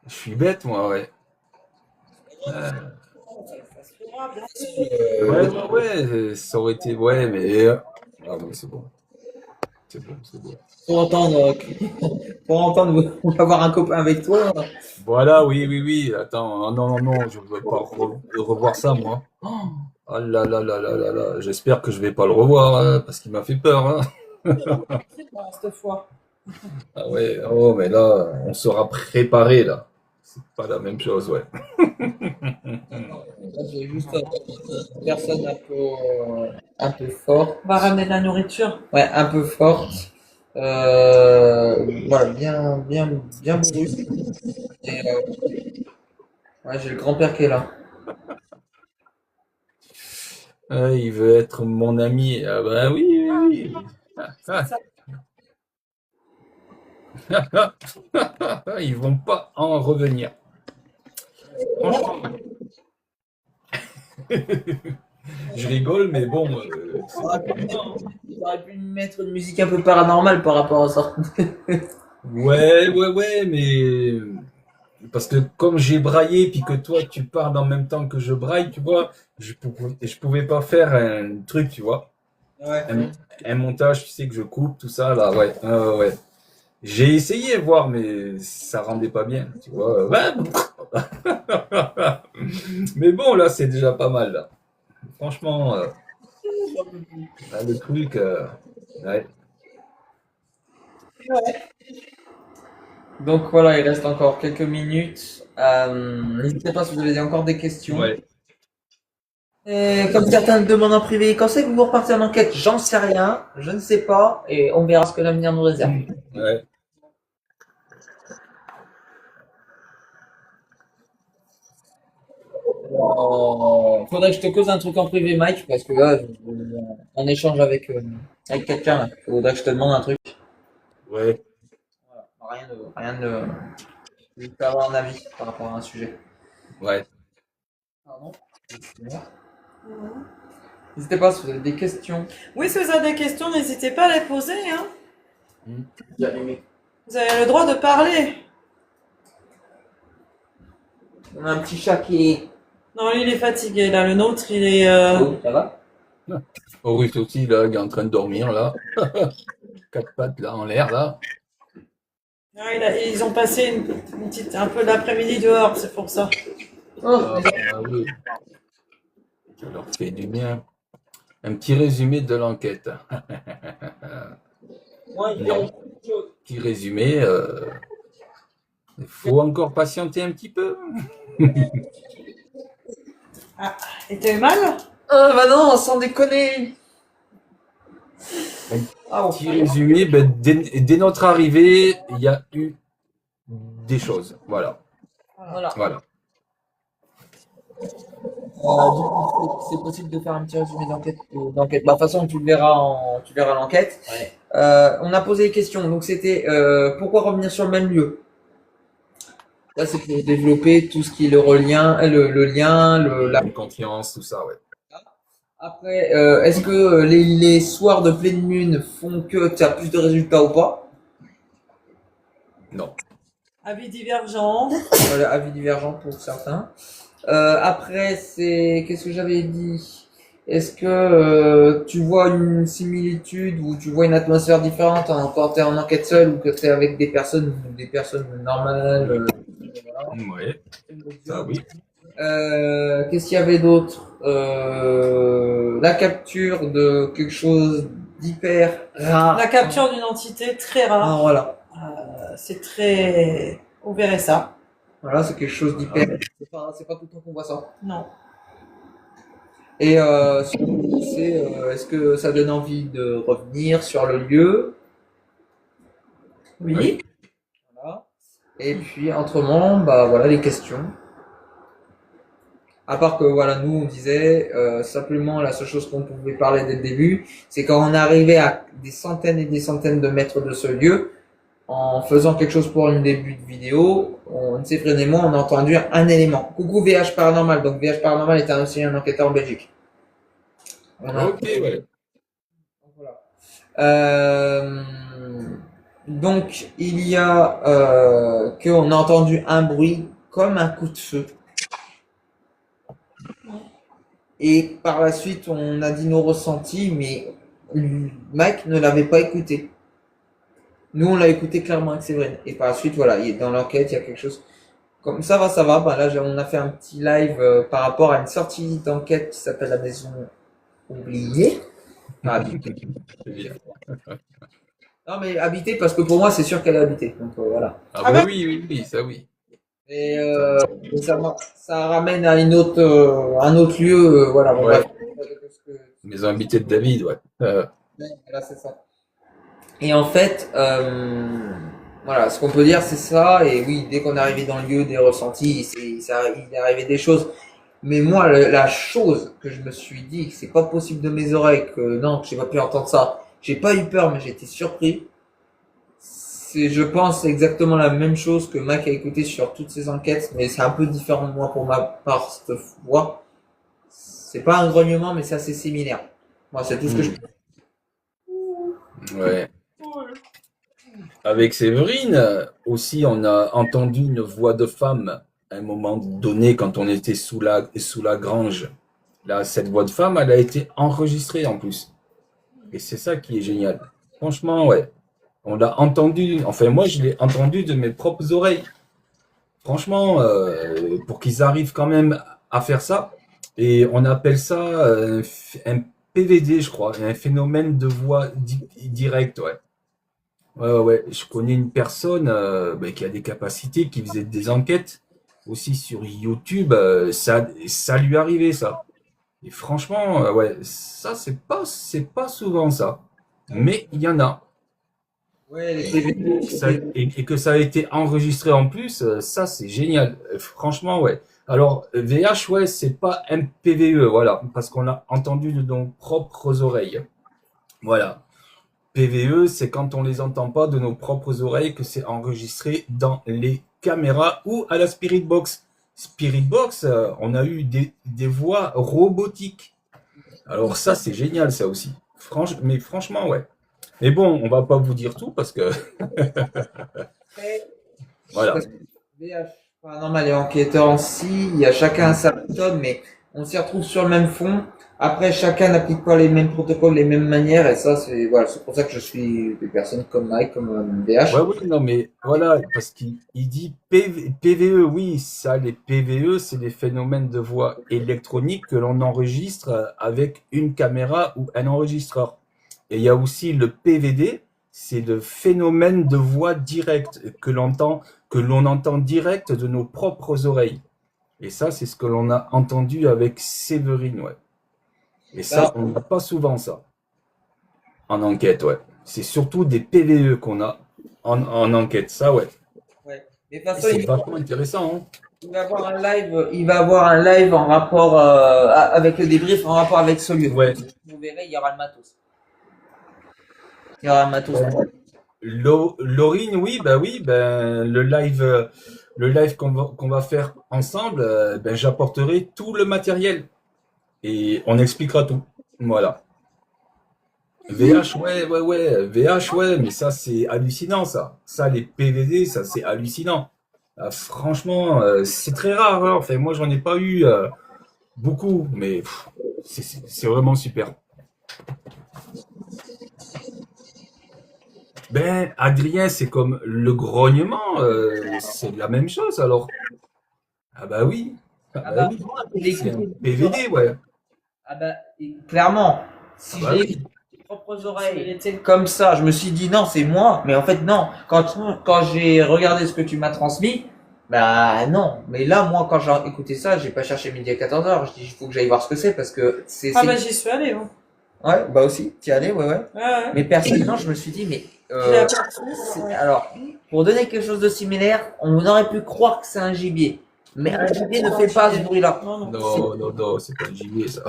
Je suis bête, moi, ouais. Euh, ouais, ça aurait été, ouais, mais ah bon, c'est bon, c'est bon, c'est bon. Pour entendre, pour entendre avoir un copain avec toi. Voilà, oui, oui, oui. Attends, non, non, non, je veux pas revoir ça, moi. Oh là là là là là là. J'espère que je vais pas le revoir, hein, parce qu'il m'a fait peur, hein. Cette fois. Ah ouais, oh, mais là, on sera préparé, là. C'est pas la même chose, ouais. Là, j'ai juste une personne un peu forte. On va ramener de la nourriture. Ouais, un peu forte. Voilà, bien brusque. Et, ouais, j'ai le grand-père qui est là. Ah, il veut être mon ami. Ah bah oui, oui, oui. Ah, ah. Ils vont pas en revenir. Franchement. Je rigole, mais bon, J'aurais pu mettre une musique un peu paranormale par rapport à ça. ouais, ouais, ouais, mais parce que comme j'ai braillé, puis que toi tu parles en même temps que je braille, tu vois, je pouvais pas faire un truc, tu vois, Ouais. un montage, tu sais que je coupe tout ça là, ouais, ouais. J'ai essayé voir, mais ça rendait pas bien, tu vois. Ouais. Mais bon, là, c'est déjà pas mal, là. Franchement, là, le truc, ouais. Donc voilà, il reste encore quelques minutes. N'hésitez pas si vous avez encore des questions. Ouais. Et comme certains me demandent en privé, quand c'est que vous repartez en enquête? J'en sais rien, je ne sais pas, et on verra ce que l'avenir nous réserve. Ouais. Faudrait que je te cause un truc en privé, Mike, parce que là, on échange avec quelqu'un. Là. Faudrait que je te demande un truc. Ouais. Voilà. Rien de. Je peux avoir un avis par rapport à un sujet. Ouais. Pardon. N'hésitez pas si vous avez des questions. Oui, si vous avez des questions, n'hésitez pas à les poser. Hein. J'ai allumé. Vous avez le droit de parler. On a un petit chat qui est. Non, lui, il est fatigué. Là, le nôtre, il est. Oh, ça va? Auguste aussi, là, il est en train de dormir, là. Quatre pattes, là, en l'air, là. Ah, ils ont passé une petite, un peu d'après-midi dehors, c'est pour ça. Ah, oui. Ça leur fait du bien. Un petit résumé de l'enquête. Ouais, Non. Petit résumé. Il faut encore patienter un petit peu. Et t'as eu mal? Ah bah non, sans déconner. Ah, Petit résumé, ben, dès notre arrivée, il y a eu des choses. Voilà. Voilà. Du coup, c'est possible de faire un petit résumé d'enquête. Bah, de toute façon, tu verras l'enquête. Ouais. On a posé des questions. Donc, c'était pourquoi revenir sur le même lieu? Là, c'est pour développer tout ce qui est le lien, la. La confiance, tout ça, ouais. Après, est-ce que les soirs de pleine lune font que tu as plus de résultats ou pas? Non. Avis divergent. Voilà, avis divergent pour certains. Après, qu'est-ce que j'avais dit? Est-ce que tu vois une similitude ou tu vois une atmosphère différente quand tu es en enquête seule ou que tu es avec des personnes normales? Ouais. Ça, oui. Qu'est-ce qu'il y avait d'autre? La capture de quelque chose d'hyper rare. La capture d'une entité très rare. Ah, voilà. C'est très. Vous verrez ça. Voilà, c'est quelque chose d'hyper. C'est pas tout le temps qu'on voit ça. Non. Et surtout, est-ce que ça donne envie de revenir sur le lieu? Oui. Voilà. Et puis, autrement, bah voilà les questions. À part que voilà, nous on disait simplement la seule chose qu'on pouvait parler dès le début, c'est quand on arrivait à des centaines et des centaines de mètres de ce lieu, en faisant quelque chose pour une début de vidéo, on s'est freiné moi, on a entendu un élément. Coucou VH Paranormal, donc VH Paranormal est aussi un enquêteur en Belgique. Ok, ouais. Voilà. Donc, il y a qu'on a entendu un bruit comme un coup de feu. Et par la suite, on a dit nos ressentis, mais Mike ne l'avait pas écouté. Nous, on l'a écouté clairement avec Séverine. Et par la suite, voilà, dans l'enquête, il y a quelque chose. Comme ça va, ça va. Ben là, on a fait un petit live par rapport à une sortie d'enquête qui s'appelle La Maison Oubliée. Enfin, habitée. C'est bien. Non, mais habitée parce que pour moi, c'est sûr qu'elle est habitée. Donc voilà. Ah Ah bah ben, oui, oui, oui, ça oui. Et Ça, ça ramène à une autre, un autre lieu. Voilà, bon, ouais, bref. maison habitée de David, ouais. Voilà, c'est ça. Et en fait, voilà, ce qu'on peut dire, c'est ça. Et oui, dès qu'on est arrivé dans le lieu des ressentis, il est arrivé des choses. Mais moi, la chose que je me suis dit, que c'est pas possible de mes oreilles, que non, que j'ai pas pu entendre ça, j'ai pas eu peur, mais j'ai été surpris. C'est, je pense, exactement la même chose que Mac a écouté sur toutes ses enquêtes, mais c'est un peu différent de moi pour ma part cette fois. C'est pas un grognement, mais c'est assez similaire. Moi, c'est tout ce que je peux. Ouais. Avec Séverine, aussi, on a entendu une voix de femme à un moment donné quand on était sous la grange. Là, cette voix de femme, elle a été enregistrée en plus. Et c'est ça qui est génial. Franchement, ouais. On l'a entendu, enfin moi je l'ai entendu de mes propres oreilles. Franchement, pour qu'ils arrivent quand même à faire ça, et on appelle ça un PVD, je crois, un phénomène de voix directe, ouais. Ouais, ouais, ouais. Je connais une personne qui a des capacités, qui faisait des enquêtes aussi sur YouTube. Ça lui arrivait ça. Et franchement, ouais, ça c'est pas souvent ça, mais il y en a. Ouais, les Et, TV, et que ça a été enregistré en plus, ça c'est génial. Franchement, ouais. Alors VH, ouais, c'est pas un PVE, voilà, parce qu'on l'a entendu de nos propres oreilles. Voilà. PVE, c'est quand on les entend pas de nos propres oreilles, que c'est enregistré dans les caméras ou à la Spirit Box. Spirit Box, on a eu des voix robotiques. Alors ça, c'est génial, ça aussi. Mais franchement, ouais. Mais bon, on va pas vous dire tout parce que voilà. parce que VH, paranormal et enquêteur aussi, il y a chacun sa méthode, mais on s'y retrouve sur le même fond. Après, chacun n'applique pas les mêmes protocoles, les mêmes manières, et ça, c'est voilà, c'est pour ça que je suis des personnes comme Mike, comme Ouais, VH. oui, non, mais voilà, parce qu'il dit PVE, oui, ça, les PVE, c'est des phénomènes de voix électroniques que l'on enregistre avec une caméra ou un enregistreur. Et il y a aussi le PVD, c'est le phénomène de voix directe que l'on entend direct de nos propres oreilles. Et ça, c'est ce que l'on a entendu avec Séverine, ouais. Et Bah, ça, on n'a pas souvent ça en enquête, ouais. C'est surtout des PVE qu'on a en enquête, ça, ouais. ouais. Mais de toute Et façon, c'est vachement intéressant, hein. il va avoir un live, il va avoir un live en rapport avec le débrief, en rapport avec ce lieu. Ouais. Vous verrez, il y aura le matos. Il y aura le matos. Laurine, oui, le live qu'on va faire ensemble, j'apporterai tout le matériel et on expliquera tout. Voilà. VH, ouais, ouais, ouais, VH, ouais, mais ça c'est hallucinant, ça. Ça, les PVD, ça c'est hallucinant. Ah, franchement, c'est très rare, hein. Enfin, moi j'en ai pas eu beaucoup, mais c'est vraiment super. Ben, Adrien, c'est comme le grognement, c'est la même chose alors. Ah bah oui, ah Ah bah bah, oui, moi, je l'ai c'est un écouté plusieurs PVD, fois. ouais. Ah bah, clairement, Ah si je bah l'ai oui. écouté de mes propres oreilles comme ça, je me suis dit non, c'est moi. Mais en fait, non. Quand j'ai regardé ce que tu m'as transmis, bah non. Mais là, moi, quand j'ai écouté ça, j'ai pas cherché midi à 14h. Je dis, il faut que j'aille voir ce que c'est parce que ah ben j'y suis allée, hein. Ouais, bah aussi, t'y allais, ouais, ouais. Ouais, ouais. Mais personnellement, je me suis dit, mais Je l'ai aperçu. Ouais. alors, pour donner quelque chose de similaire, on aurait pu croire que c'est un gibier. Mais un gibier ne fait pas ce bruit-là. Non, non. Non, non, non, c'est pas un gibier, ça.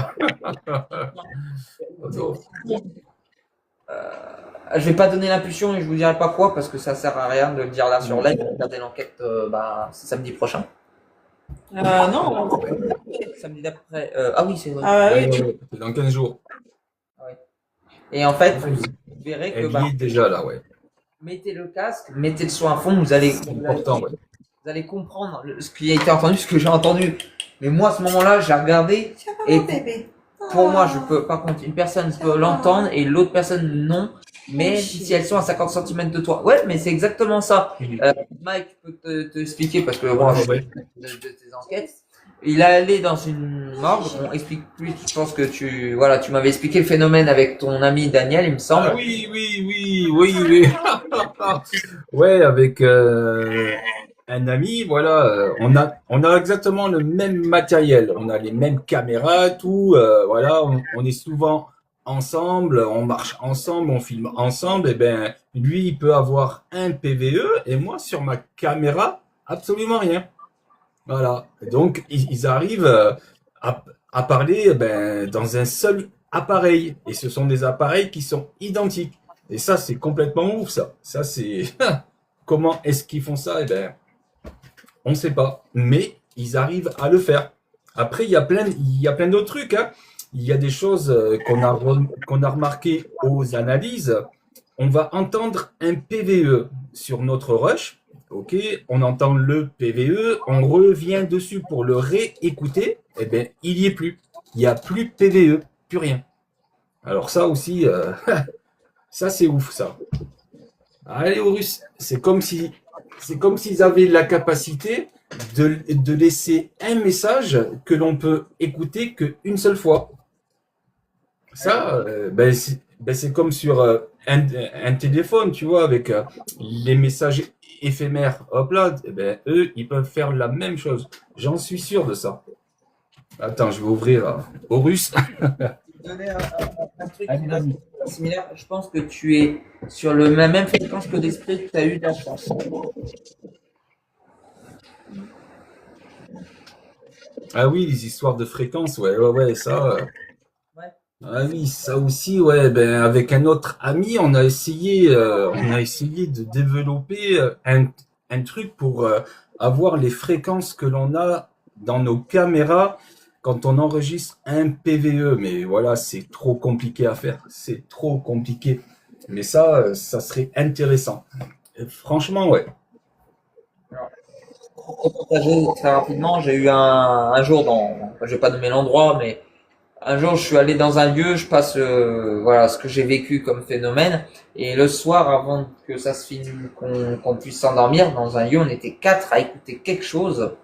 Oh, non. Je vais pas donner l'impulsion et je vous dirai pas quoi parce que ça sert à rien de le dire là sur live. Regardez l'enquête, c'est samedi prochain. Non. Samedi d'après. Ah oui, c'est vrai. Ah bah Ouais, oui. ouais, ouais, c'est dans 15 jours. Ouais. Et en fait, vous verrez que Elle y est déjà là, ouais. mettez le casque, mettez le son à fond, vous allez comprendre ce qui a été entendu, ce que j'ai entendu. Mais moi, à ce moment-là, j'ai regardé et pour moi, je peux, par contre, une personne peut l'entendre et l'autre personne non. Mais si elles sont à 50 cm de toi. Ouais, mais c'est exactement ça. Mike peut te expliquer parce que moi, de tes enquêtes. Il est allé dans une morgue. On explique plus. Je pense que tu m'avais expliqué le phénomène avec ton ami Daniel, il me semble. Ah oui. Ouais, avec un ami, voilà, on a exactement le même matériel, on a les mêmes caméras, tout, voilà, on est souvent ensemble, on marche ensemble, on filme ensemble, et ben lui il peut avoir un PVE et moi sur ma caméra absolument rien. Voilà. Donc ils arrivent à parler dans un seul appareil et ce sont des appareils qui sont identiques. Et ça c'est complètement ouf ça. Ça c'est comment est-ce qu'ils font ça? Eh ben on ne sait pas, mais ils arrivent à le faire. Après, il y a plein d'autres trucs, hein. Il y a des choses qu'on a remarqué aux analyses. On va entendre un PVE sur notre rush. Ok, on entend le PVE, on revient dessus pour le réécouter. Eh bien, il y est plus. Il n'y a plus de PVE, plus rien. Alors ça aussi, ça c'est ouf ça. Allez, Horus, c'est comme s'ils avaient la capacité de laisser un message que l'on peut écouter qu'une seule fois. Ça, c'est comme sur un téléphone, tu vois, avec les messages éphémères. Hop là, eux, ils peuvent faire la même chose. J'en suis sûr de ça. Attends, je vais ouvrir Horus. Donner un truc similaire. Je pense que tu es sur la même fréquence que l'esprit que tu as eu de la chance. Ah oui, les histoires de fréquences, ouais, ça. Ah oui, ça aussi, ouais. Ben avec un autre ami, on a essayé de développer un truc pour avoir les fréquences que l'on a dans nos caméras quand on enregistre un PVE. Mais voilà, c'est trop compliqué à faire. C'est trop compliqué. Mais ça serait intéressant. Et franchement, ouais. Pour partager très rapidement, j'ai eu un jour je vais pas nommer l'endroit, mais un jour, je suis allé dans un lieu, je passe ce que j'ai vécu comme phénomène. Et le soir, avant que ça se finisse, qu'on puisse s'endormir, dans un lieu, on était 4 à écouter quelque chose.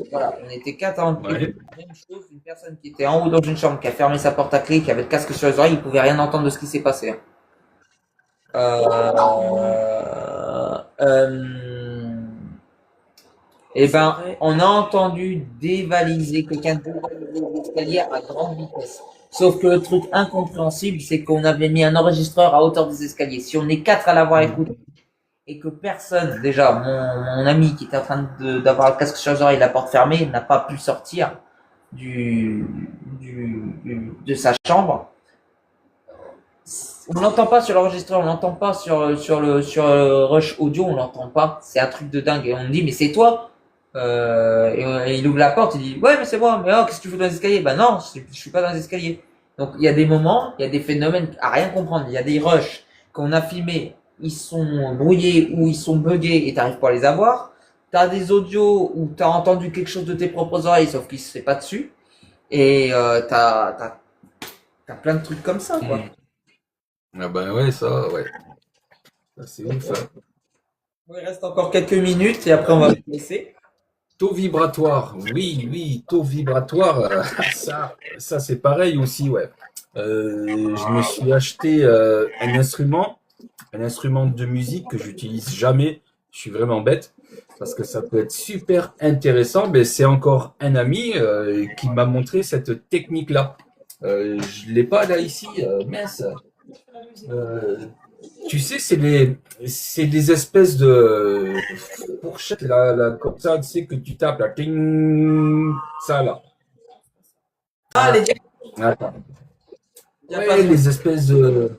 Voilà, on était 4 à écouter la même chose. Une personne qui était en haut dans une chambre, qui a fermé sa porte à clé, qui avait le casque sur les oreilles, il pouvait rien entendre de ce qui s'est passé. On a entendu dévaliser quelqu'un de l'escalier à grande vitesse. Sauf que le truc incompréhensible, c'est qu'on avait mis un enregistreur à hauteur des escaliers. Si on est 4 à l'avoir écouté et que personne, déjà, mon ami qui était en train d'avoir le casque sur les oreilles, la porte fermée, n'a pas pu sortir de sa chambre. On l'entend pas sur l'enregistreur, on l'entend pas sur le rush audio, on l'entend pas. C'est un truc de dingue. Et on me dit, mais c'est toi? Et il ouvre la porte, il dit ouais mais c'est moi, mais qu'est-ce que tu fais dans les escaliers? Bah non, je suis pas dans les escaliers. Donc il y a des moments, il y a des phénomènes à rien comprendre. Il y a des rushs qu'on a filmés, ils sont brouillés ou ils sont buggés et t'arrives pas à les avoir. T'as des audios où t'as entendu quelque chose de tes propres oreilles sauf qu'il se fait pas dessus. Et t'as plein de trucs comme ça quoi. Ah ben ouais, ça, ouais. Ça, c'est ouf. Ça. Il reste encore quelques minutes et après on va vous laisser. Taux vibratoire, oui, taux vibratoire, ça c'est pareil aussi, ouais. Je me suis acheté un instrument de musique que j'utilise jamais. Je suis vraiment bête parce que ça peut être super intéressant. Mais c'est encore un ami qui m'a montré cette technique-là. Je l'ai pas là ici, mince. Tu sais, c'est des espèces de fourchettes là, comme ça, tu sais, que tu tapes là, ting, ça là. Ah, les Attends. Ouais, les espèces de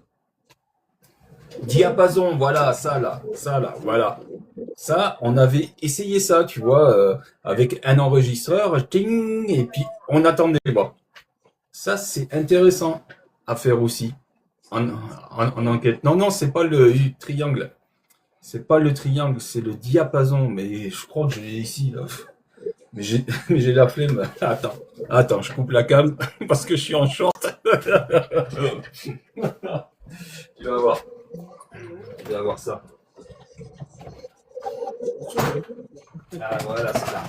diapason, voilà, ça là, voilà. Ça, on avait essayé ça, tu vois, avec un enregistreur, ting, et puis on attendait. Bon. Ça, c'est intéressant à faire aussi. en enquête. Non, non, c'est pas le triangle. C'est pas le triangle, c'est le diapason. Mais je crois que je l'ai ici, là. Mais j'ai mais j'ai la flemme. Attends, je coupe la cam parce que je suis en short. Tu vas voir. Tu vas voir ça. Ah, voilà, c'est là.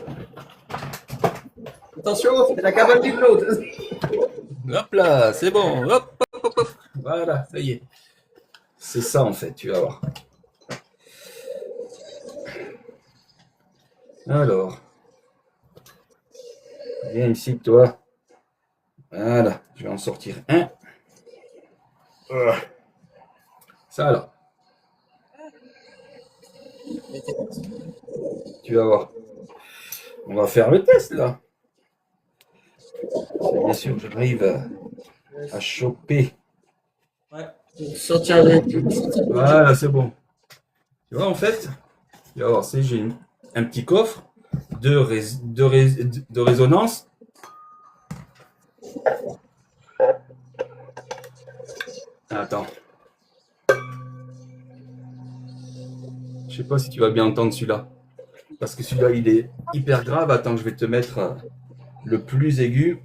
Attention, c'est la cabane du Claude. Hop là, c'est bon. Hop, hop, hop, hop. Voilà, ça y est. C'est ça, en fait, tu vas voir. Alors, viens ici, toi. Voilà, je vais en sortir un. Ça, là. Tu vas voir. On va faire le test, là. Bien sûr, j'arrive à choper. Ouais, pour sortir les... Voilà, c'est bon. Tu vois, en fait, tu vas voir, j'ai un petit coffre de résonance. Attends. Je sais pas si tu vas bien entendre celui-là. Parce que celui-là, il est hyper grave. Attends, je vais te mettre le plus aigu.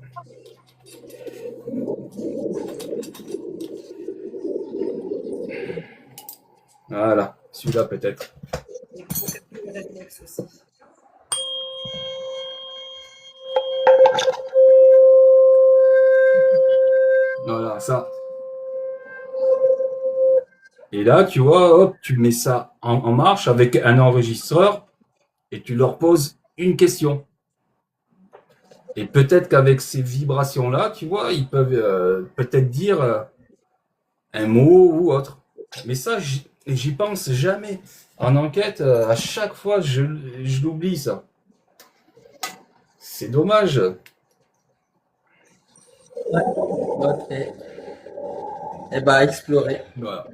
Voilà, celui-là peut-être. Voilà, ça. Et là, tu vois, hop, tu mets ça en marche avec un enregistreur et tu leur poses une question. Et peut-être qu'avec ces vibrations-là, tu vois, ils peuvent peut-être dire un mot ou autre. Mais ça, j'y pense jamais. En enquête, à chaque fois, je l'oublie, ça. C'est dommage. Ok. Et bah, explorer. Voilà.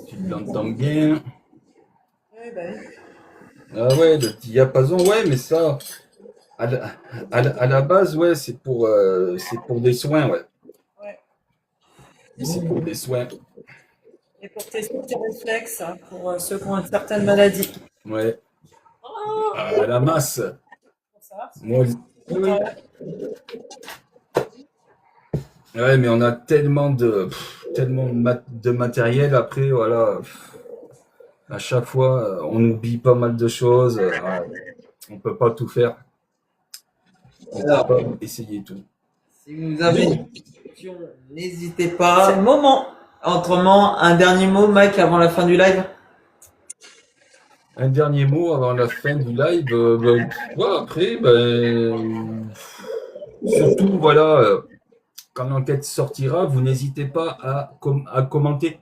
Tu l'entends bien. Oui, ben, Ah ouais, le diapason, ouais, mais ça, à la base, ouais, c'est pour des soins, ouais. ouais. C'est pour des soins. Et pour tester tes réflexes, hein, pour ceux qui ont une certaine maladie. Ouais. À la masse. Ça va? Moi, oui. Ouais, mais on a tellement de matériel après, voilà. À chaque fois, on oublie pas mal de choses. On peut pas tout faire. On peut Alors, pas essayer tout. si vous avez une question, n'hésitez C'est le pas. moment. Autrement, un dernier mot, Mike, avant la fin du live? Un dernier mot avant la fin du live. Ouais, après, surtout, voilà, quand l'enquête sortira, vous n'hésitez pas à commenter.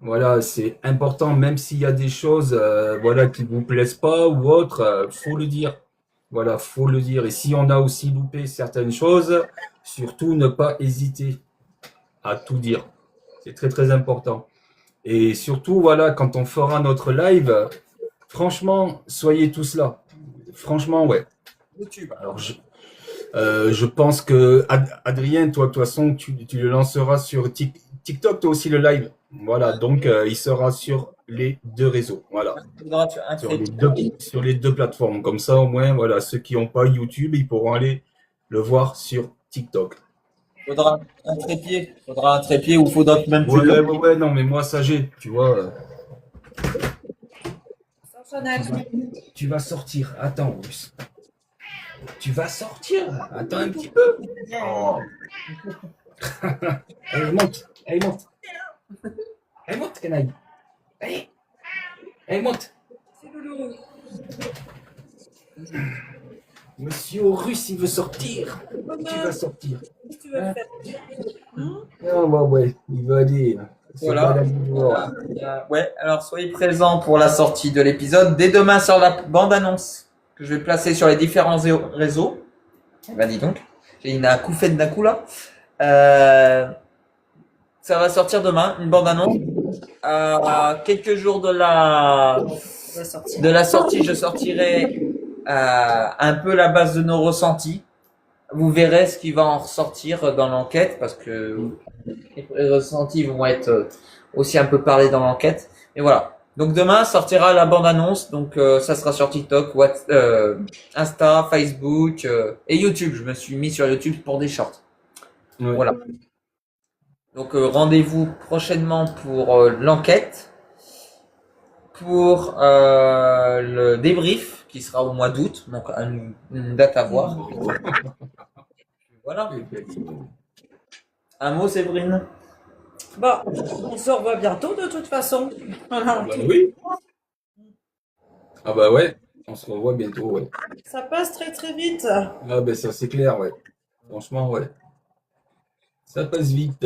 Voilà, c'est important, même s'il y a des choses, voilà, qui vous plaisent pas ou autre, faut le dire. Voilà, faut le dire. Et si on a aussi loupé certaines choses, surtout ne pas hésiter à tout dire. C'est très très important. Et surtout, voilà, quand on fera notre live, franchement, soyez tous là. Franchement, ouais. YouTube. Alors, je pense que Adrien, toi, de toute façon, tu le lanceras sur TikTok, toi aussi le live. Voilà, donc il sera sur les deux réseaux. Voilà, Il faudra un crédit. sur les deux plateformes. Comme ça, au moins, voilà, ceux qui n'ont pas YouTube, ils pourront aller le voir sur TikTok. Faudra un trépied. Faudra un trépied ou faudra même plus Ouais, long. ouais, non, mais moi, ça j'ai, tu vois. Tu vas sortir. Attends, Russe. Tu vas sortir. Attends un petit peu. Oh. Allez, monte. Allez, monte. Allez, monte, canaille. Allez. Allez, monte. Monsieur Russe, il veut sortir. Tu vas sortir. Qu'est-ce que tu veux faire? Ah, ouais, il va aller. Voilà. Ouais, alors soyez présents pour la sortie de l'épisode dès demain sur la bande-annonce que je vais placer sur les différents réseaux. Bah dis donc, j'ai une couffaine d'un coup là. Ça va sortir demain, une bande-annonce. À quelques jours de la sortie, je sortirai un peu la base de nos ressentis. Vous verrez ce qui va en ressortir dans l'enquête parce que les ressentis vont être aussi un peu parlés dans l'enquête. Et voilà. Donc demain sortira la bande-annonce. Donc ça sera sur TikTok, Insta, Facebook et YouTube. Je me suis mis sur YouTube pour des shorts. Ouais. Voilà. Donc rendez-vous prochainement pour l'enquête, pour le débrief qui sera au mois d'août. Donc une date à voir. Voilà. Un mot, Séverine? Bon, on se revoit bientôt de toute façon. Voilà. Bah oui. Ah bah ouais, on se revoit bientôt, ouais. Ça passe très très vite. Ah bah ça c'est clair, ouais. Franchement, ouais. Ça passe vite.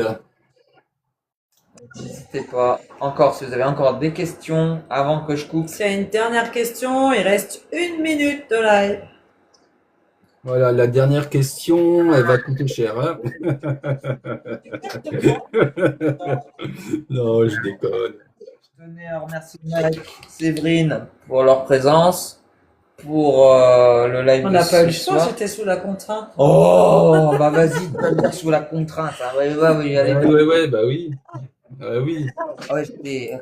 N'hésitez pas. Encore, si vous avez encore des questions avant que je coupe. S'il y a une dernière question, il reste 1 minute de live. Voilà, la dernière question, elle va coûter cher, hein. Non, je déconne. Je tenais à remercier Mike, Séverine pour leur présence, pour le live On de n'a pas eu le ce choix, soir. j'étais sous la contrainte. Oh, bah vas-y, donne-moi sous la contrainte. Hein. Ouais, oui, allez. Ouais, bah oui. Oui. Ah ouais, j'étais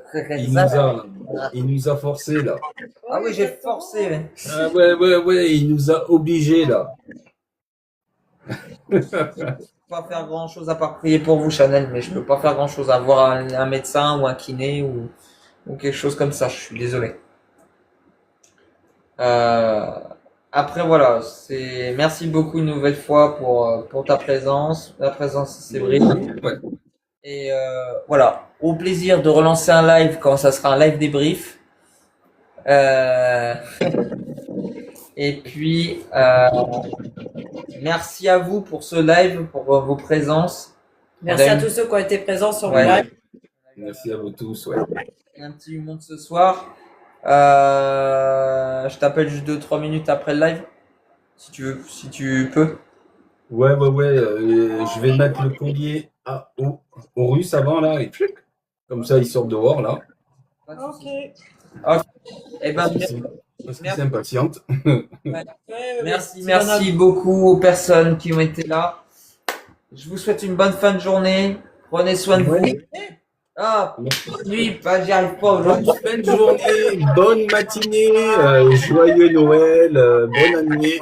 Il nous a forcé là. Ah oui, j'ai forcé. Ouais. Ah ouais, il nous a obligés là. Je peux pas faire grand chose à part prier pour vous, Chanel, mais je peux pas faire grand chose à voir un médecin ou un kiné ou quelque chose comme ça. Je suis désolé. Après voilà, merci beaucoup une nouvelle fois pour ta présence, la présence de Séverine. Ouais. Et voilà, au plaisir de relancer un live quand ça sera un live débrief. Et puis merci à vous pour ce live, pour vos présences. Merci à tous ceux qui ont été présents sur le Ouais. live. Merci à vous tous, ouais. Un petit monde ce soir. Je t'appelle juste 2-3 minutes après le live, si tu veux, si tu peux. Ouais, je vais mettre le collier au russe avant là, et tchic, comme ça il sort dehors là. Ok. Eh ben, Parce que c'est impatiente. merci beaucoup aux personnes qui ont été là. Je vous souhaite une bonne fin de journée. Prenez soin de vous. Ah, bonne nuit, bah, j'y arrive pas Bonne aujourd'hui. fin de journée, bonne matinée, joyeux Noël, bonne année.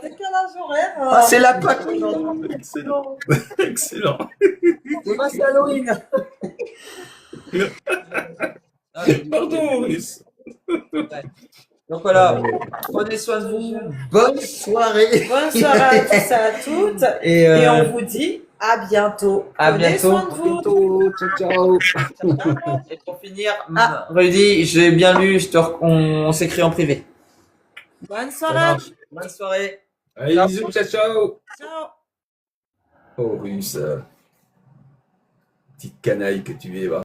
Décalage horaire. Ah, c'est la Pâques aujourd'hui. Excellent, excellent. Demain, c'est Halloween. Ah, Pardon, russe. donc voilà, prenez soin de vous. Bonne soirée. Bonne soirée à tous et à toutes. Et Et on vous dit à bientôt. à Prenez bientôt. soin de vous. Ciao, ciao. Et pour finir, Rudy, j'ai bien lu, on s'écrit en privé. Bonne Ça soirée. marche. Bonne soirée. Allez, bisous, ciao, ciao. Ciao. Oh, russe. Petite canaille que tu es, va.